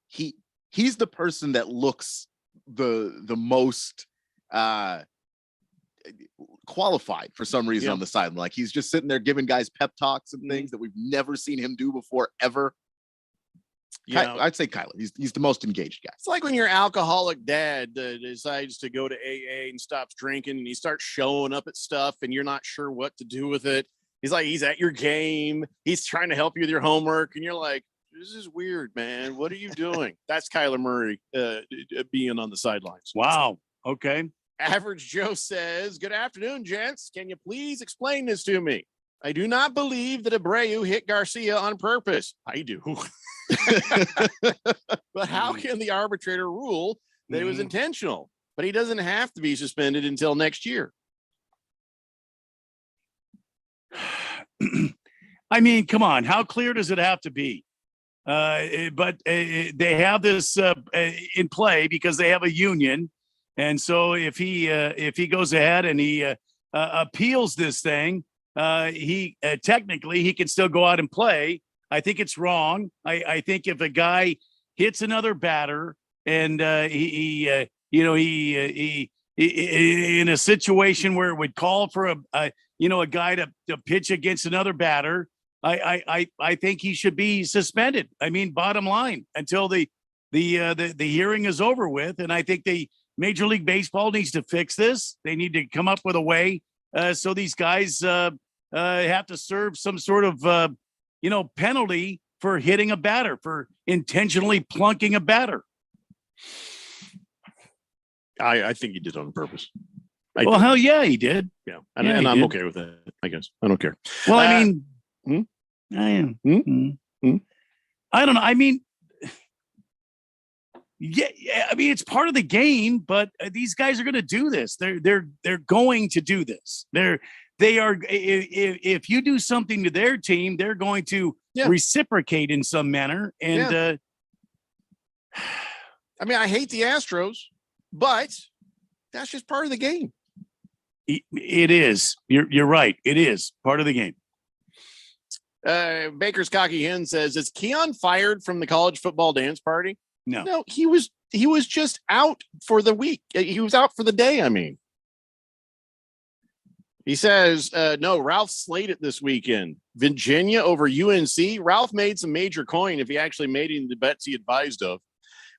he's the person that looks the most qualified for some reason on the sideline. Like he's just sitting there giving guys pep talks and things that we've never seen him do before ever. I'd say Kyler. He's the most engaged guy. It's like when your alcoholic dad decides to go to AA and stops drinking and he starts showing up at stuff and you're not sure what to do with it. He's at your game. He's trying to help you with your homework and you're like, this is weird, man. What are you doing? That's Kyler Murray being on the sidelines. Wow. Okay. Average Joe says, good afternoon, gents. Can you please explain this to me? I do not believe that Abreu hit Garcia on purpose. I do. But how can the arbitrator rule that it was intentional? But he doesn't have to be suspended until next year. I mean, come on. How clear does it have to be? But they have this in play because they have a union. And so if he goes ahead and he appeals this thing, he technically he can still go out and play. I think it's wrong. I think if a guy hits another batter and he in a situation where it would call for a guy to pitch against another batter, I think he should be suspended. I mean, bottom line, until the hearing is over with. And I think the Major League Baseball needs to fix this. They need to come up with a way so these guys have to serve some sort of penalty for hitting a batter, for intentionally plunking a batter. I think he did it on purpose. Hell yeah, he did. Yeah, and I'm okay with that. I guess I don't care. Well, I mean, I don't know. I mean, yeah. I mean, it's part of the game, but these guys are going to do this. They're going to do this. They are. If you do something to their team, they're going to reciprocate in some manner. And I mean, I hate the Astros, but that's just part of the game. It is. You're right. It is part of the game. Baker's Cocky Hen says, is Keon fired from the college football dance party? No, he was just out for the week. He was out for the day. I mean, he says, no, Ralph slated this weekend. Virginia over UNC. Ralph made some major coin if he actually made any of the bets he advised of.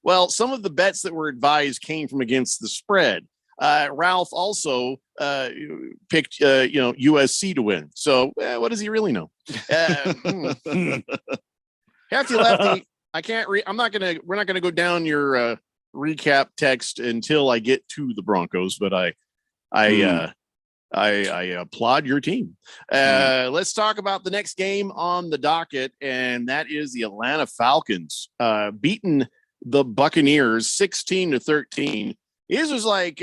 Well, some of the bets that were advised came from against the spread. Ralph also picked, USC to win. So what does he really know? Hefty Lefty, I can't read. We're not going to go down your recap text until I get to the Broncos, but I applaud your team. Let's talk about the next game on the docket, and that is the Atlanta Falcons beating the Buccaneers 16-13. This was like,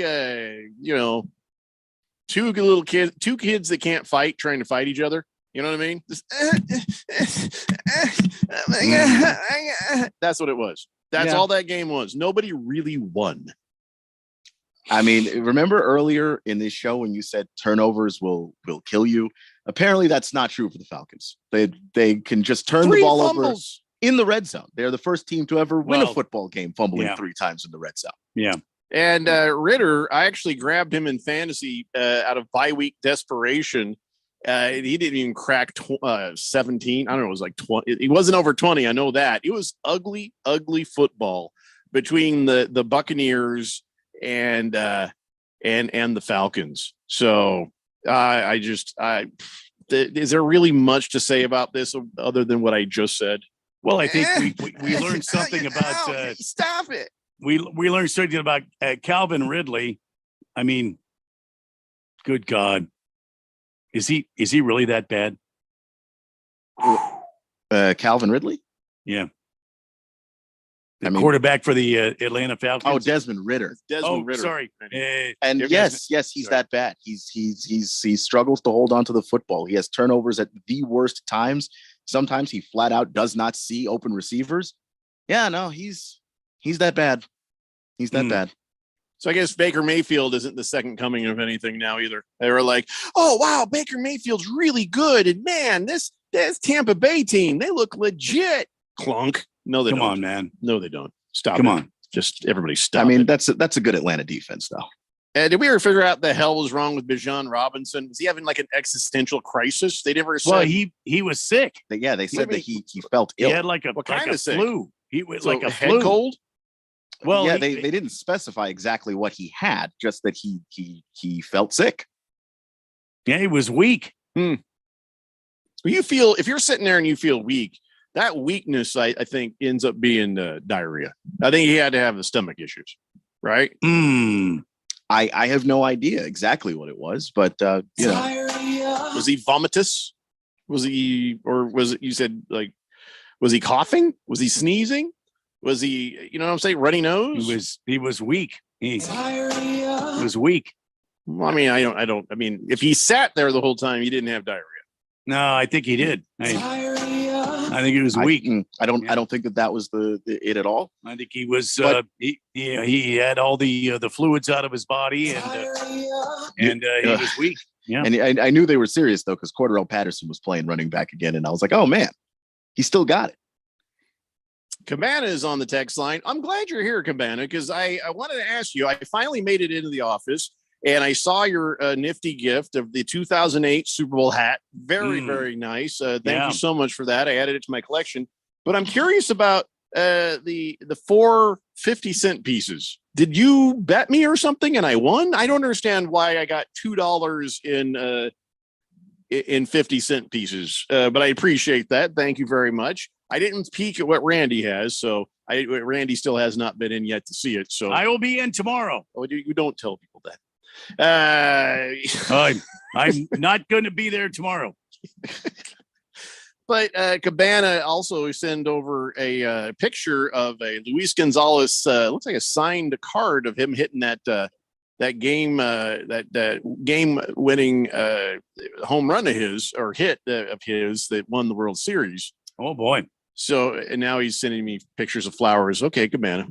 two kids that can't fight trying to fight each other. You know what I mean? That's what it was. That's all that game was. Nobody really won. I mean, remember earlier in this show when you said turnovers will kill you? Apparently that's not true for the Falcons. They can just turn the ball over in the red zone. They're the first team to ever win a football game, fumbling 3 times in the red zone. Yeah. And Ritter, I actually grabbed him in fantasy out of bye week desperation. He didn't even crack 17. I don't know. It was like 20. He wasn't over 20. I know that. It was ugly, ugly football between the Buccaneers and the Falcons. So is there really much to say about this other than what I just said? Well, I think we learned something about. Stop it. We learned something about Calvin Ridley. I mean, good God, is he really that bad? Calvin Ridley? Yeah. The quarterback for the Atlanta Falcons. Oh, Desmond Ritter. Ritter. Sorry. And yes, he's that bad. He struggles to hold on to the football. He has turnovers at the worst times. Sometimes he flat out does not see open receivers. Yeah, no, he's that bad. He's that bad. So I guess Baker Mayfield isn't the second coming of anything now either. They were like, oh, wow, Baker Mayfield's really good. And man, this Tampa Bay team, they look legit. Clunk. No, they don't. Come on, man. No, they don't. Stop. Come on. Just everybody stop. I mean, that's a good Atlanta defense, though. Did we ever figure out the hell was wrong with Bijan Robinson? Was he having like an existential crisis? They never said. Well, he was sick. They said that he felt ill. He had like a flu. He was like a head flu. Cold. Well, yeah, they didn't specify exactly what he had, just that he felt sick. Yeah, he was weak. You feel, if you're sitting there and you feel weak, that weakness, I think, ends up being diarrhea. I think he had to have the stomach issues, right? I have no idea exactly what it was, but was he vomitous? Was he, or was it, you said, like, was he coughing? Was he sneezing? Was he, you know what I'm saying, runny nose? He was weak. He was weak. Well, I mean, I don't. I mean, if he sat there the whole time, he didn't have diarrhea. No, I think he did. I think he was weak. I don't think that was it at all. I think he was. He had all the fluids out of his body, and he was weak. Yeah, and I knew they were serious though, because Cordarrelle Patterson was playing running back again, and I was like, oh man, he still got it. Cabana is on the text line. I'm glad you're here, Cabana, because I wanted to ask you. I finally made it into the office, and I saw your nifty gift of the 2008 Super Bowl hat. Very, very nice. Thank you so much for that. I added it to my collection. But I'm curious about the 4 50-cent pieces. Did you bet me or something and I won? I don't understand why I got $2 in 50-cent pieces, but I appreciate that. Thank you very much. I didn't peek at what Randy has, so Randy still has not been in yet to see it. So I will be in tomorrow. Oh, you don't tell people that. I'm not going to be there tomorrow. But Cabana also sent over a picture of a Luis Gonzalez. Looks like a signed card of him hitting that game, that game-winning home run of his, or hit of his that won the World Series. Oh boy! So, and now he's sending me pictures of flowers. Okay, Cabana.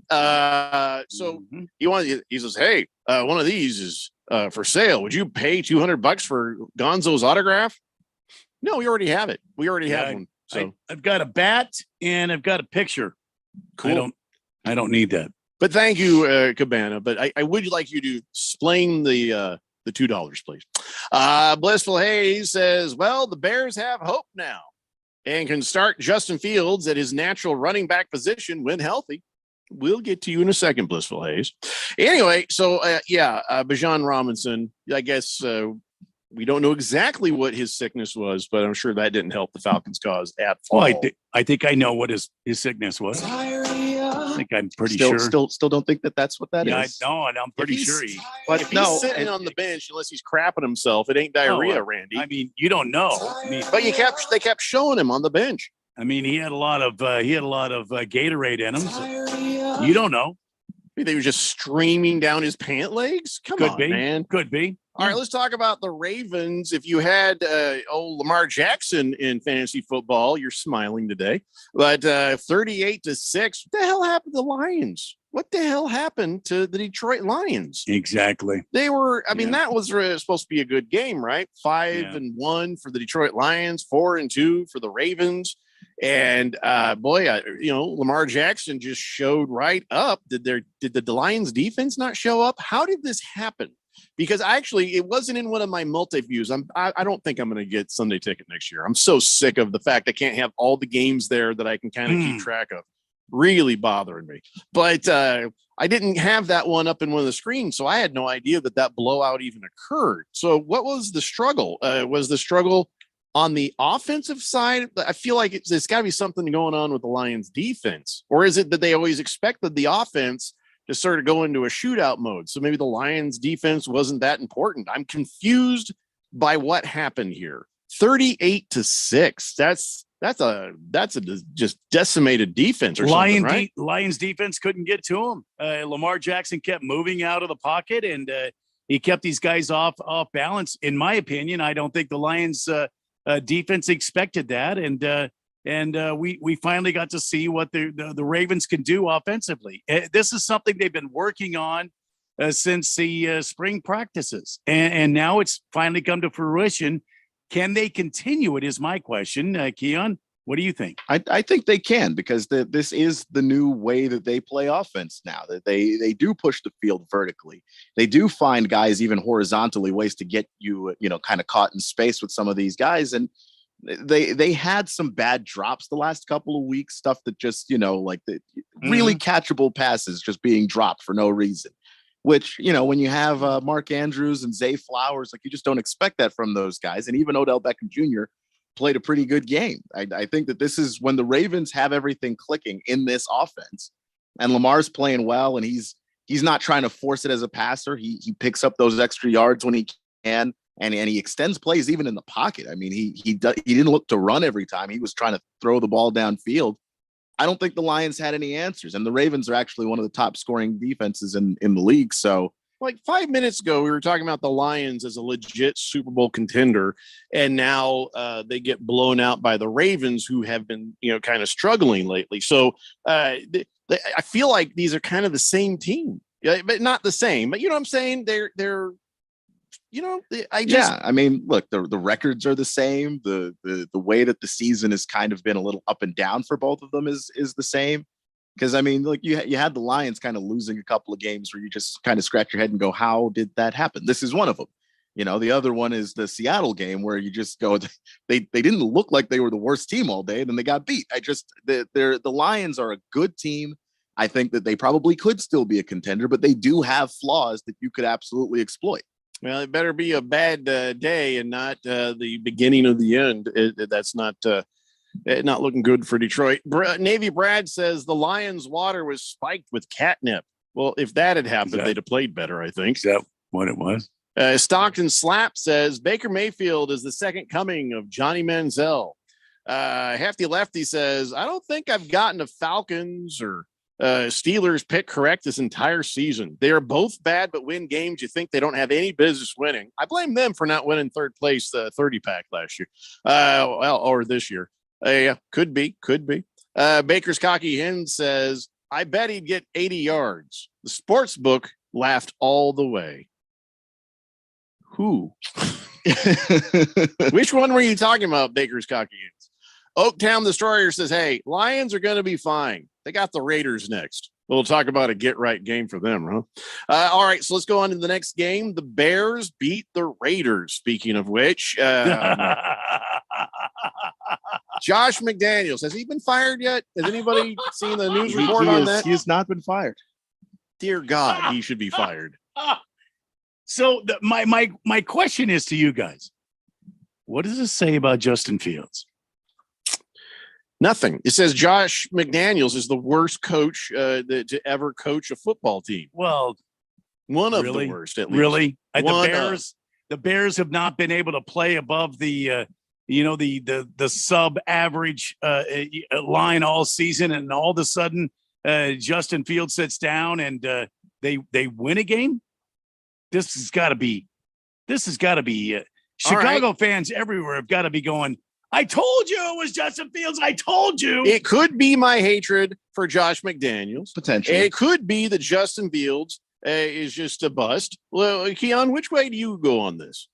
So he says, "Hey, one of these is for sale. Would you pay $200 for Gonzo's autograph?" No, we already have it. We already have one. So I've got a bat and I've got a picture. Cool. I don't need that. But thank you, Cabana. But I would like you to explain the $2, please. Blissful Hayes says, well, the Bears have hope now and can start Justin Fields at his natural running back position when healthy. We'll get to you in a second, Blissful Hayes. Anyway, so Bijan Robinson, I guess we don't know exactly what his sickness was, but I'm sure that didn't help the Falcons' cause at all. Well, I think I know what his sickness was. I think I'm pretty sure. Still don't think that's what that is. No, and I'm pretty sure But if he's sitting on the bench, unless he's crapping himself, it ain't diarrhea, Randy. I mean, you don't know. But they kept showing him on the bench. I mean, he had a lot of Gatorade in him. So you don't know. Maybe they were just streaming down his pant legs. Come on, man. Could be. All right, let's talk about the Ravens. If you had Lamar Jackson in fantasy football, you're smiling today. But 38-6, what the hell happened to the Lions? What the hell happened to the Detroit Lions? Exactly. They were, that was supposed to be a good game, right? 5-1 for the Detroit Lions, 4-2 for the Ravens. And Lamar Jackson just showed right up. Did the Lions defense not show up? How did this happen? Because it wasn't in one of my multi-views. I don't think I'm going to get Sunday Ticket next year. I'm so sick of the fact I can't have all the games there that I can kind of keep track of. Really bothering me. But I didn't have that one up in one of the screens, so I had no idea that blowout even occurred. So what was the struggle? Was the struggle on the offensive side? I feel like there's got to be something going on with the Lions defense. Or is it that they always expected the offense to sort of go into a shootout mode? So maybe the Lions defense wasn't that important. I'm confused by what happened here. 38-6. That's a just decimated defense or something, right? Lions defense couldn't get to him. Lamar Jackson kept moving out of the pocket, and he kept these guys off balance. In my opinion, I don't think the Lions defense expected that, and we finally got to see what the Ravens can do offensively. This is something they've been working on since the spring practices, and now it's finally come to fruition. Can they continue it is my question. Keon, what do you think? I think they can, because this is the new way that they play offense now, that they do push the field vertically. They do find guys even horizontally, ways to get you, kind of caught in space with some of these guys. And they had some bad drops the last couple of weeks, stuff that just, really catchable passes just being dropped for no reason. Which, when you have Mark Andrews and Zay Flowers, you just don't expect that from those guys. And even Odell Beckham Jr. played a pretty good game. I think that this is when the Ravens have everything clicking in this offense, and Lamar's playing well, and he's not trying to force it as a passer. He picks up those extra yards when he can, and he extends plays even in the pocket. I mean, he didn't look to run every time. He was trying to throw the ball downfield. I don't think the Lions had any answers, and the Ravens are actually one of the top scoring defenses in the league. So, 5 minutes ago, we were talking about the Lions as a legit Super Bowl contender, and now they get blown out by the Ravens, who have been, kind of struggling lately. So I feel like these are kind of the same team, but not the same. But you know what I'm saying? They're I mean, look, the records are the same. The way that the season has kind of been a little up and down for both of them is the same. Because I mean, like you had the Lions kind of losing a couple of games where you just kind of scratch your head and go, how did that happen? This is one of them. The other one is the Seattle game where you just go, they didn't look like they were the worst team all day, and then they got beat. The Lions are a good team. I think that they probably could still be a contender, but they do have flaws that you could absolutely exploit. Well, it better be a bad day and not the beginning of the end. That's not looking good for Detroit. Navy Brad says the Lions' water was spiked with catnip. Well, if that had happened, they'd have played better, I think. Is that what it was? Stockton Slap says Baker Mayfield is the second coming of Johnny Manziel. Hefty Lefty says, I don't think I've gotten a Falcons or Steelers pick correct this entire season. They are both bad, but win games you think they don't have any business winning. I blame them for not winning third place 30-pack last year. Or this year. Yeah, could be. Baker's Cocky Hen says, I bet he'd get 80 yards. The sports book laughed all the way. Who? Which one were you talking about, Baker's Cocky Hens? Oaktown Destroyer says, hey, Lions are going to be fine. They got the Raiders next. We'll talk about a get-right game for them, huh? All right, so let's go on to the next game. The Bears beat the Raiders, speaking of which. Josh McDaniels, has he been fired yet? Has anybody seen the news report on that? He has not been fired. Dear God, he should be fired. So my question is to you guys. What does this say about Justin Fields? Nothing. It says Josh McDaniels is the worst coach to ever coach a football team. Well, one of the worst, at least. Really? The Bears have not been able to play above the the sub-average line all season, and all of a sudden Justin Fields sits down and they win a game. This has got to be Chicago fans everywhere have got to be going, I told you it was Justin Fields. I told you. It could be my hatred for Josh McDaniels. Potentially. It could be that Justin Fields is just a bust. Well, Keon, which way do you go on this?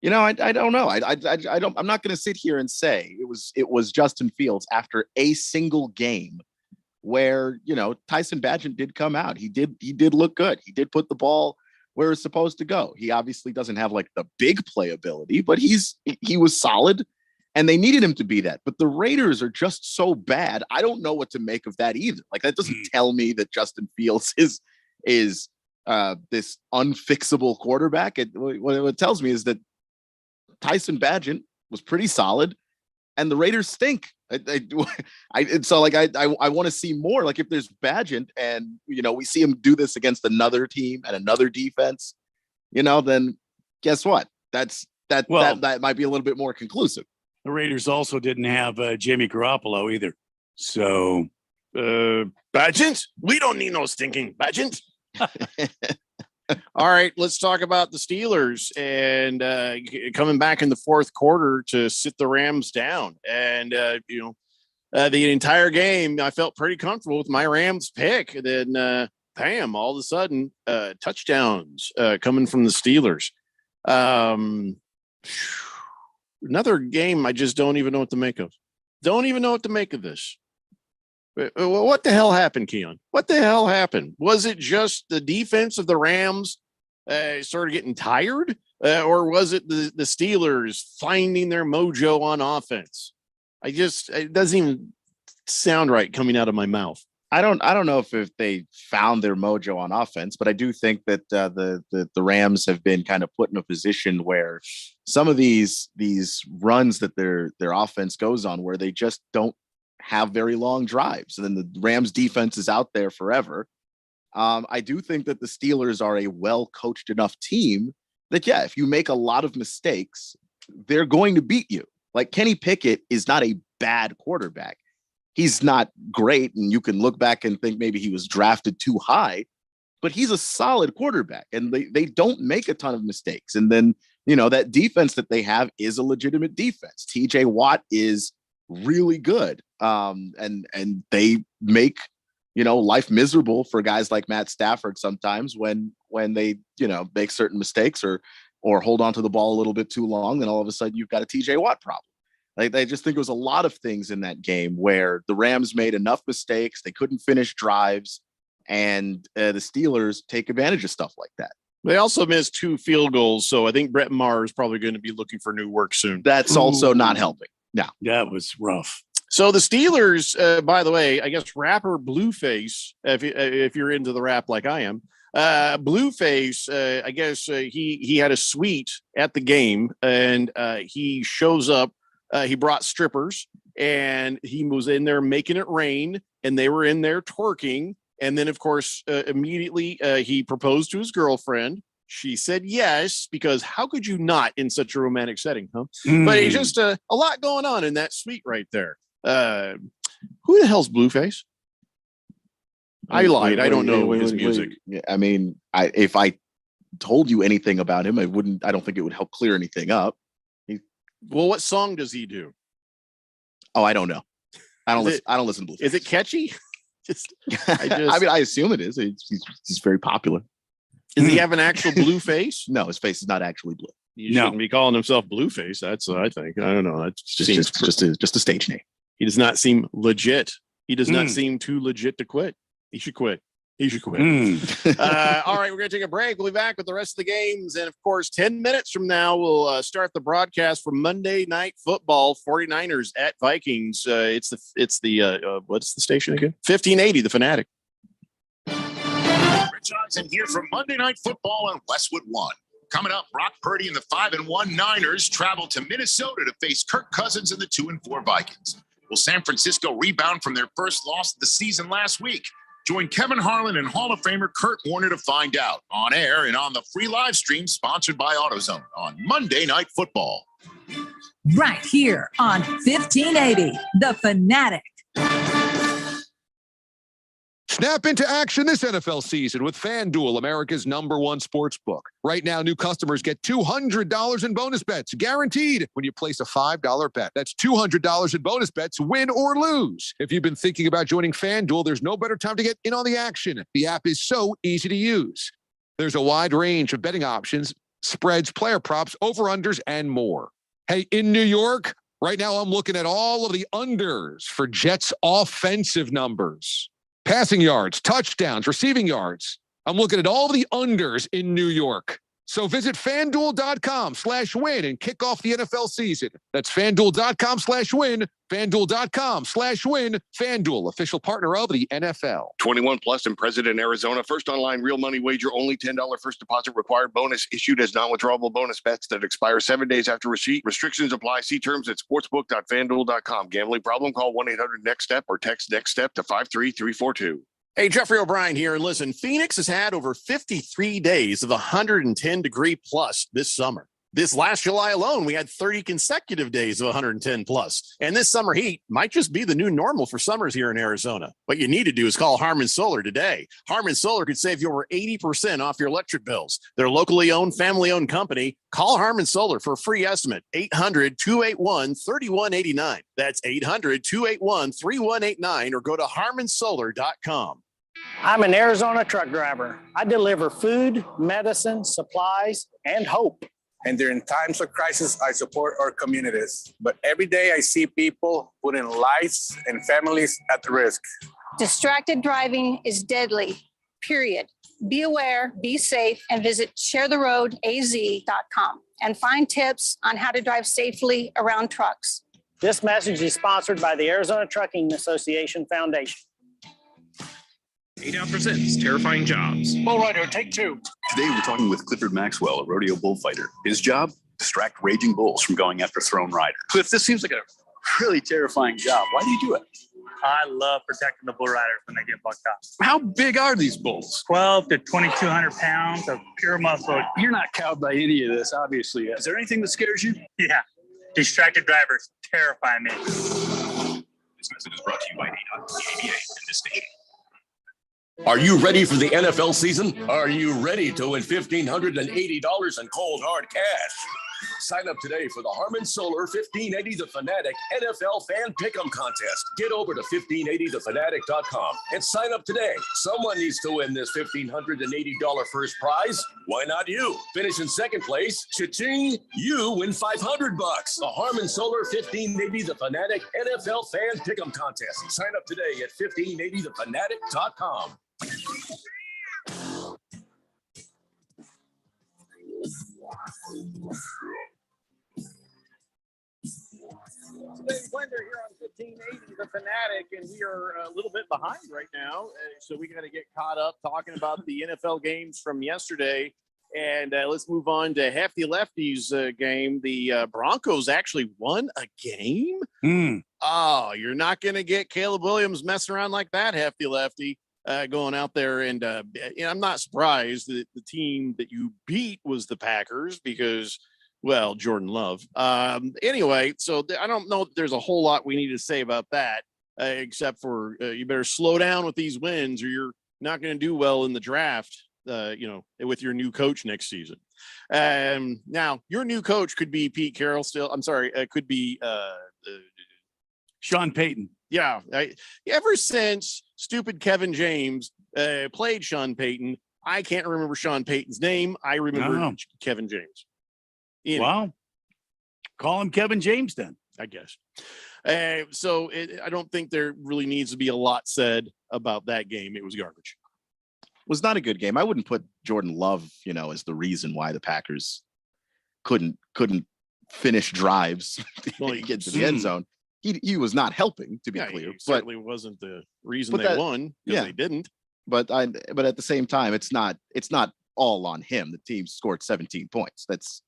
I don't know. I'm not going to sit here and say it was Justin Fields after a single game where, Tyson Bagent did come out. He did look good. He did put the ball where it's supposed to go. He obviously doesn't have like the big playability, but he was solid, and they needed him to be that. But the Raiders are just so bad. I don't know what to make of that either. Like, that doesn't tell me that Justin Fields is this unfixable quarterback. What it tells me is that Tyson Bagent was pretty solid, and the Raiders stink. I want to see more. Like, if there's Bagent and we see him do this against another team and another defense, then guess what? That might be a little bit more conclusive. The Raiders also didn't have Jimmy Garoppolo either. So Bagent, we don't need no stinking Bagent. All right, let's talk about the Steelers and coming back in the fourth quarter to sit the Rams down. And, the entire game, I felt pretty comfortable with my Rams pick. And then, bam, all of a sudden, touchdowns coming from the Steelers. Another game I just don't even know what to make of. Don't even know what to make of this. What the hell happened, Keon? What the hell happened? Was it just the defense of the Rams sort of getting tired? Or was it the Steelers finding their mojo on offense? It doesn't even sound right coming out of my mouth. I don't know if they found their mojo on offense, but I do think that the Rams have been kind of put in a position where some of these runs that their offense goes on, where they just don't have very long drives, and then the Rams defense is out there forever. I do think that the Steelers are a well-coached enough team that, if you make a lot of mistakes, they're going to beat you. Like, Kenny Pickett is not a bad quarterback. He's not great, and you can look back and think maybe he was drafted too high, but he's a solid quarterback, and they don't make a ton of mistakes. And then, that defense that they have is a legitimate defense. TJ Watt is really good. And they make life miserable for guys like Matt Stafford sometimes when they, make certain mistakes or hold on to the ball a little bit too long, then all of a sudden you've got a TJ Watt problem. Like, I just think it was a lot of things in that game where the Rams made enough mistakes, they couldn't finish drives, and the Steelers take advantage of stuff like that. They also missed 2 field goals, so I think Brett Maher is probably going to be looking for new work soon. That's also not helping. No, that was rough. So the Steelers, by the way, I guess rapper Blueface, if you're into the rap like I am, Blueface, I guess he had a suite at the game, and he shows up. He brought strippers, and he was in there making it rain, and they were in there twerking. And then, of course, immediately he proposed to his girlfriend. She said yes, because how could you not in such a romantic setting, huh? But it's just a lot going on in that suite right there. Who the hell's Blueface? I lied. I don't know his music. I mean, if I told you anything about him, I don't think it would help clear anything up. Well, what song does he do? Oh, I don't know. I don't listen to Blueface. Is it catchy? I mean, I assume it is. He's very popular. Does he have an actual blue face? No, his face is not actually blue. He shouldn't be calling himself Blueface. That's I think. I don't know. That's just a stage name. He does not seem legit. He does not seem too legit to quit. He should quit. He should quit. All right, we're going to take a break. We'll be back with the rest of the games. And, of course, 10 minutes from now, we'll start the broadcast for Monday Night Football, 49ers at Vikings. It's the what's the station again? 1580, The Fanatic. Rich Johnson here from Monday Night Football on Westwood One. Coming up, Brock Purdy and the 5-1 Niners travel to Minnesota to face Kirk Cousins and the 2-4 Vikings. Will San Francisco rebound from their first loss of the season last week? Join Kevin Harlan and Hall of Famer Kurt Warner to find out on air and on the free live stream sponsored by AutoZone on Monday Night Football. Right here on 1580, The Fanatic. Snap into action this NFL season with FanDuel, America's #1 sports book. Right now, new customers get $200 in bonus bets, guaranteed when you place a $5 bet. That's $200 in bonus bets, win or lose. If you've been thinking about joining FanDuel, there's no better time to get in on the action. The app is so easy to use. There's a wide range of betting options, spreads, player props, over-unders, and more. Hey, in New York, right now I'm looking at all of the unders for Jets offensive numbers. Passing yards, touchdowns, receiving yards. I'm looking at all the unders in New York. So visit FanDuel.com/win and kick off the NFL season. That's FanDuel.com/win, FanDuel.com/win. FanDuel, official partner of the NFL. 21 plus and present in Arizona. First online real money wager, only $10 first deposit required. Bonus issued as non-withdrawable bonus bets that expire 7 days after receipt. Restrictions apply. See terms at sportsbook.fanduel.com. Gambling problem? Call 1-800-NEXT-STEP or text NEXT STEP to 53342. Hey, Jeffrey O'Brien here. And listen, Phoenix has had over 53 days of 110 degree plus this summer. This last July alone, we had 30 consecutive days of 110 plus. And this summer heat might just be the new normal for summers here in Arizona. What you need to do is call Harman Solar today. Harman Solar could save you over 80% off your electric bills. They're a locally owned, family-owned company. Call Harman Solar for a free estimate. 800-281-3189. That's 800-281-3189 or go to harmansolar.com. I'm an Arizona truck driver. I deliver food, medicine, supplies, and hope. And during times of crisis, I support our communities. But every day I see people putting lives and families at risk. Distracted driving is deadly, period. Be aware, be safe, and visit sharetheroadaz.com and find tips on how to drive safely around trucks. This message is sponsored by the Arizona Trucking Association Foundation. 8 Out presents Terrifying Jobs. Bull Rider, take 2. Today, we're talking with Clifford Maxwell, a rodeo bullfighter. His job? Distract raging bulls from going after thrown riders. Cliff, this seems like a really terrifying job. Why do you do it? I love protecting the bull riders when they get bucked up. How big are these bulls? 12 to 2,200 pounds of pure muscle. You're not cowed by any of this, obviously. Is there anything that scares you? Yeah. Distracted drivers terrify me. This message is brought to you by ADOT, the ABA, and this station. Are you ready for the NFL season? Are you ready to win $1,580 in cold hard cash? Sign up today for the Harmon Solar 1580 The Fanatic NFL Fan Pick'em Contest. Get over to 1580thefanatic.com and sign up today. Someone needs to win this $1,580 first prize. Why not you? Finish in second place. Cha-ching! You win $500. The Harmon Solar 1580 The Fanatic NFL Fan Pick'em Contest. Sign up today at 1580thefanatic.com. Dave Blender here on 1580 The Fanatic, and we are a little bit behind right now, so we got to get caught up talking about the NFL games from yesterday. And let's move on to Hefty Lefty's game. The Broncos actually won a game. Oh, you're not going to get Caleb Williams messing around like that, Hefty Lefty, going out there. And I'm not surprised that the team that you beat was the Packers because, well, Jordan Love. Anyway, so I don't know if there's a whole lot we need to say about that, except for you better slow down with these wins or you're not going to do well in the draft. With your new coach next season. Now your new coach could be Pete Carroll still. I'm sorry. It could be Sean Payton. Yeah. Ever since stupid Kevin James played Sean Payton, I can't remember Sean Payton's name. I remember Kevin James. Well, call him Kevin James then, I guess. I don't think there really needs to be a lot said about that game. It was garbage. Was not a good game. I wouldn't put Jordan Love, as the reason why the Packers couldn't finish drives to get to the end zone. He was not helping, to be clear. He certainly wasn't the reason they won because they didn't. But at the same time, it's not all on him. The team scored 17 points. That's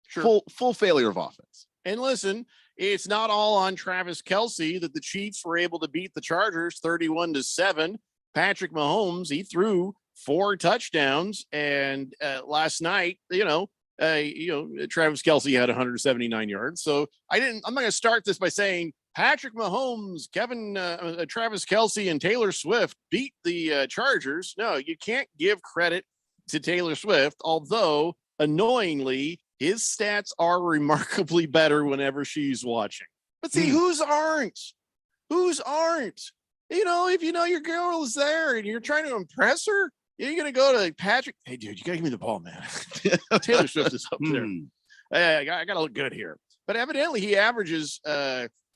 full failure of offense. And listen, it's not all on Travis Kelce that the Chiefs were able to beat the Chargers 31-7. Patrick Mahomes, he threw 4 touchdowns, and last night, Travis Kelce had 179 yards. So I'm not going to start this by saying Patrick Mahomes, Travis Kelce, and Taylor Swift beat the Chargers. No, you can't give credit to Taylor Swift, although annoyingly, his stats are remarkably better whenever she's watching. But see, whose aren't? If you know your girl is there and you're trying to impress her, you're going to go to Patrick. Hey, dude, you got to give me the ball, man. Taylor Swift is up there. I got to look good here. But evidently he averages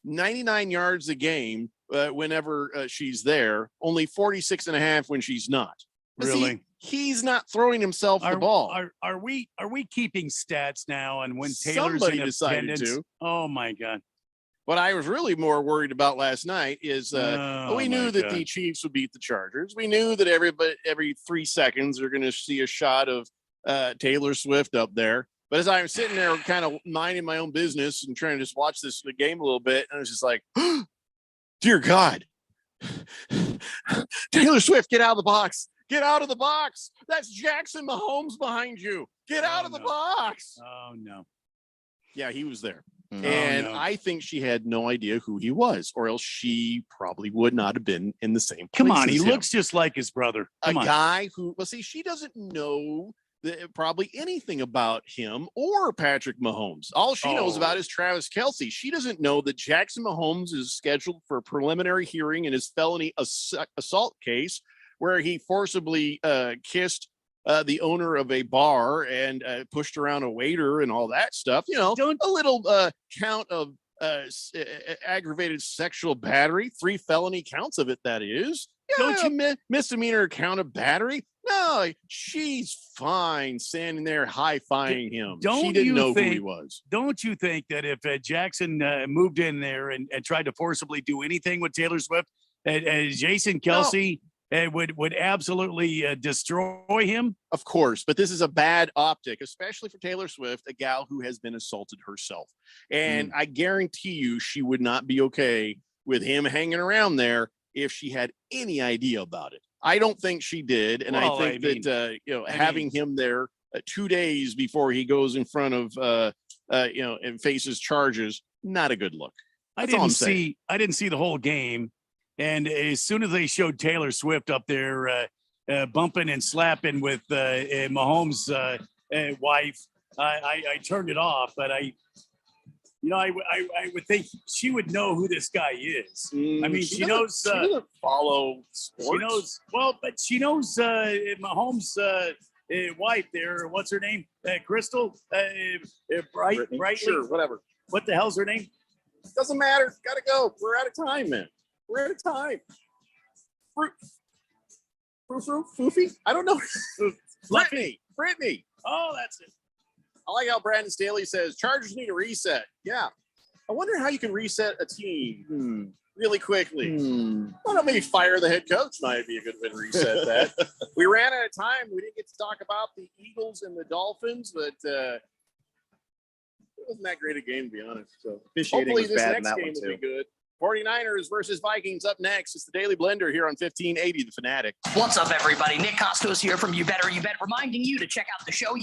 99 yards a game whenever she's there, only 46.5 when she's not. But really? See, he's not throwing himself the ball. Are we keeping stats now? And when Taylor's Somebody in decided attendance, to. Oh my God. What I was really more worried about last night is we knew that God. the Chiefs would beat the Chargers. We knew that every 3 seconds they're going to see a shot of Taylor Swift up there. But as I was sitting there kind of minding my own business and trying to just watch this game a little bit, and I was just like, dear God, Taylor Swift, get out of the box. Get out of the box. That's Jackson Mahomes behind you. Get out of the box. Oh, no. Yeah, he was there. Oh, And no. I think she had no idea who he was, or else she probably would not have been in the same place. Come on, as he him. looks just like his brother. Come on. Guy who, she doesn't know probably anything about him or Patrick Mahomes. All she knows about is Travis Kelce. She doesn't know that Jackson Mahomes is scheduled for a preliminary hearing in his felony assault case, where he forcibly kissed the owner of a bar and pushed around a waiter and all that stuff. A little count of aggravated sexual battery, 3 felony counts of it, that is. Don't you misdemeanor count of battery? No, she's fine standing there high-fiving him. She didn't know who he was. Don't you think that if Jackson moved in there and tried to forcibly do anything with Taylor Swift, Jason Kelce would absolutely destroy him? Of course, but this is a bad optic, especially for Taylor Swift, a gal who has been assaulted herself. And I guarantee you she would not be okay with him hanging around there if she had any idea about it. I don't think she did. And I think having him there 2 days before he goes in front of, and faces charges, not a good look. I didn't see the whole game. And as soon as they showed Taylor Swift up there bumping and slapping with Mahomes' wife, I turned it off, but I would think she would know who this guy is. I mean, she knows. She doesn't follow sports. She knows well, but she knows Mahomes' wife there. What's her name? Crystal. Brightly. Sure, whatever. What the hell's her name? Doesn't matter. Gotta go. We're out of time, man. We're out of time. Foofy? I don't know. Brittany. Oh, that's it. I like how Brandon Staley says Chargers need a reset. Yeah. I wonder how you can reset a team really quickly. Well, no, maybe fire the head coach might be a good way to reset that. We ran out of time. We didn't get to talk about the Eagles and the Dolphins, but it wasn't that great a game, to be honest. So Officiating hopefully was this bad in next that game one, will be too. good. 49ers versus Vikings up next. It's the Daily Blender here on 1580 The Fanatic. What's up, everybody? Nick Costos here from You Better, reminding you to check out the show.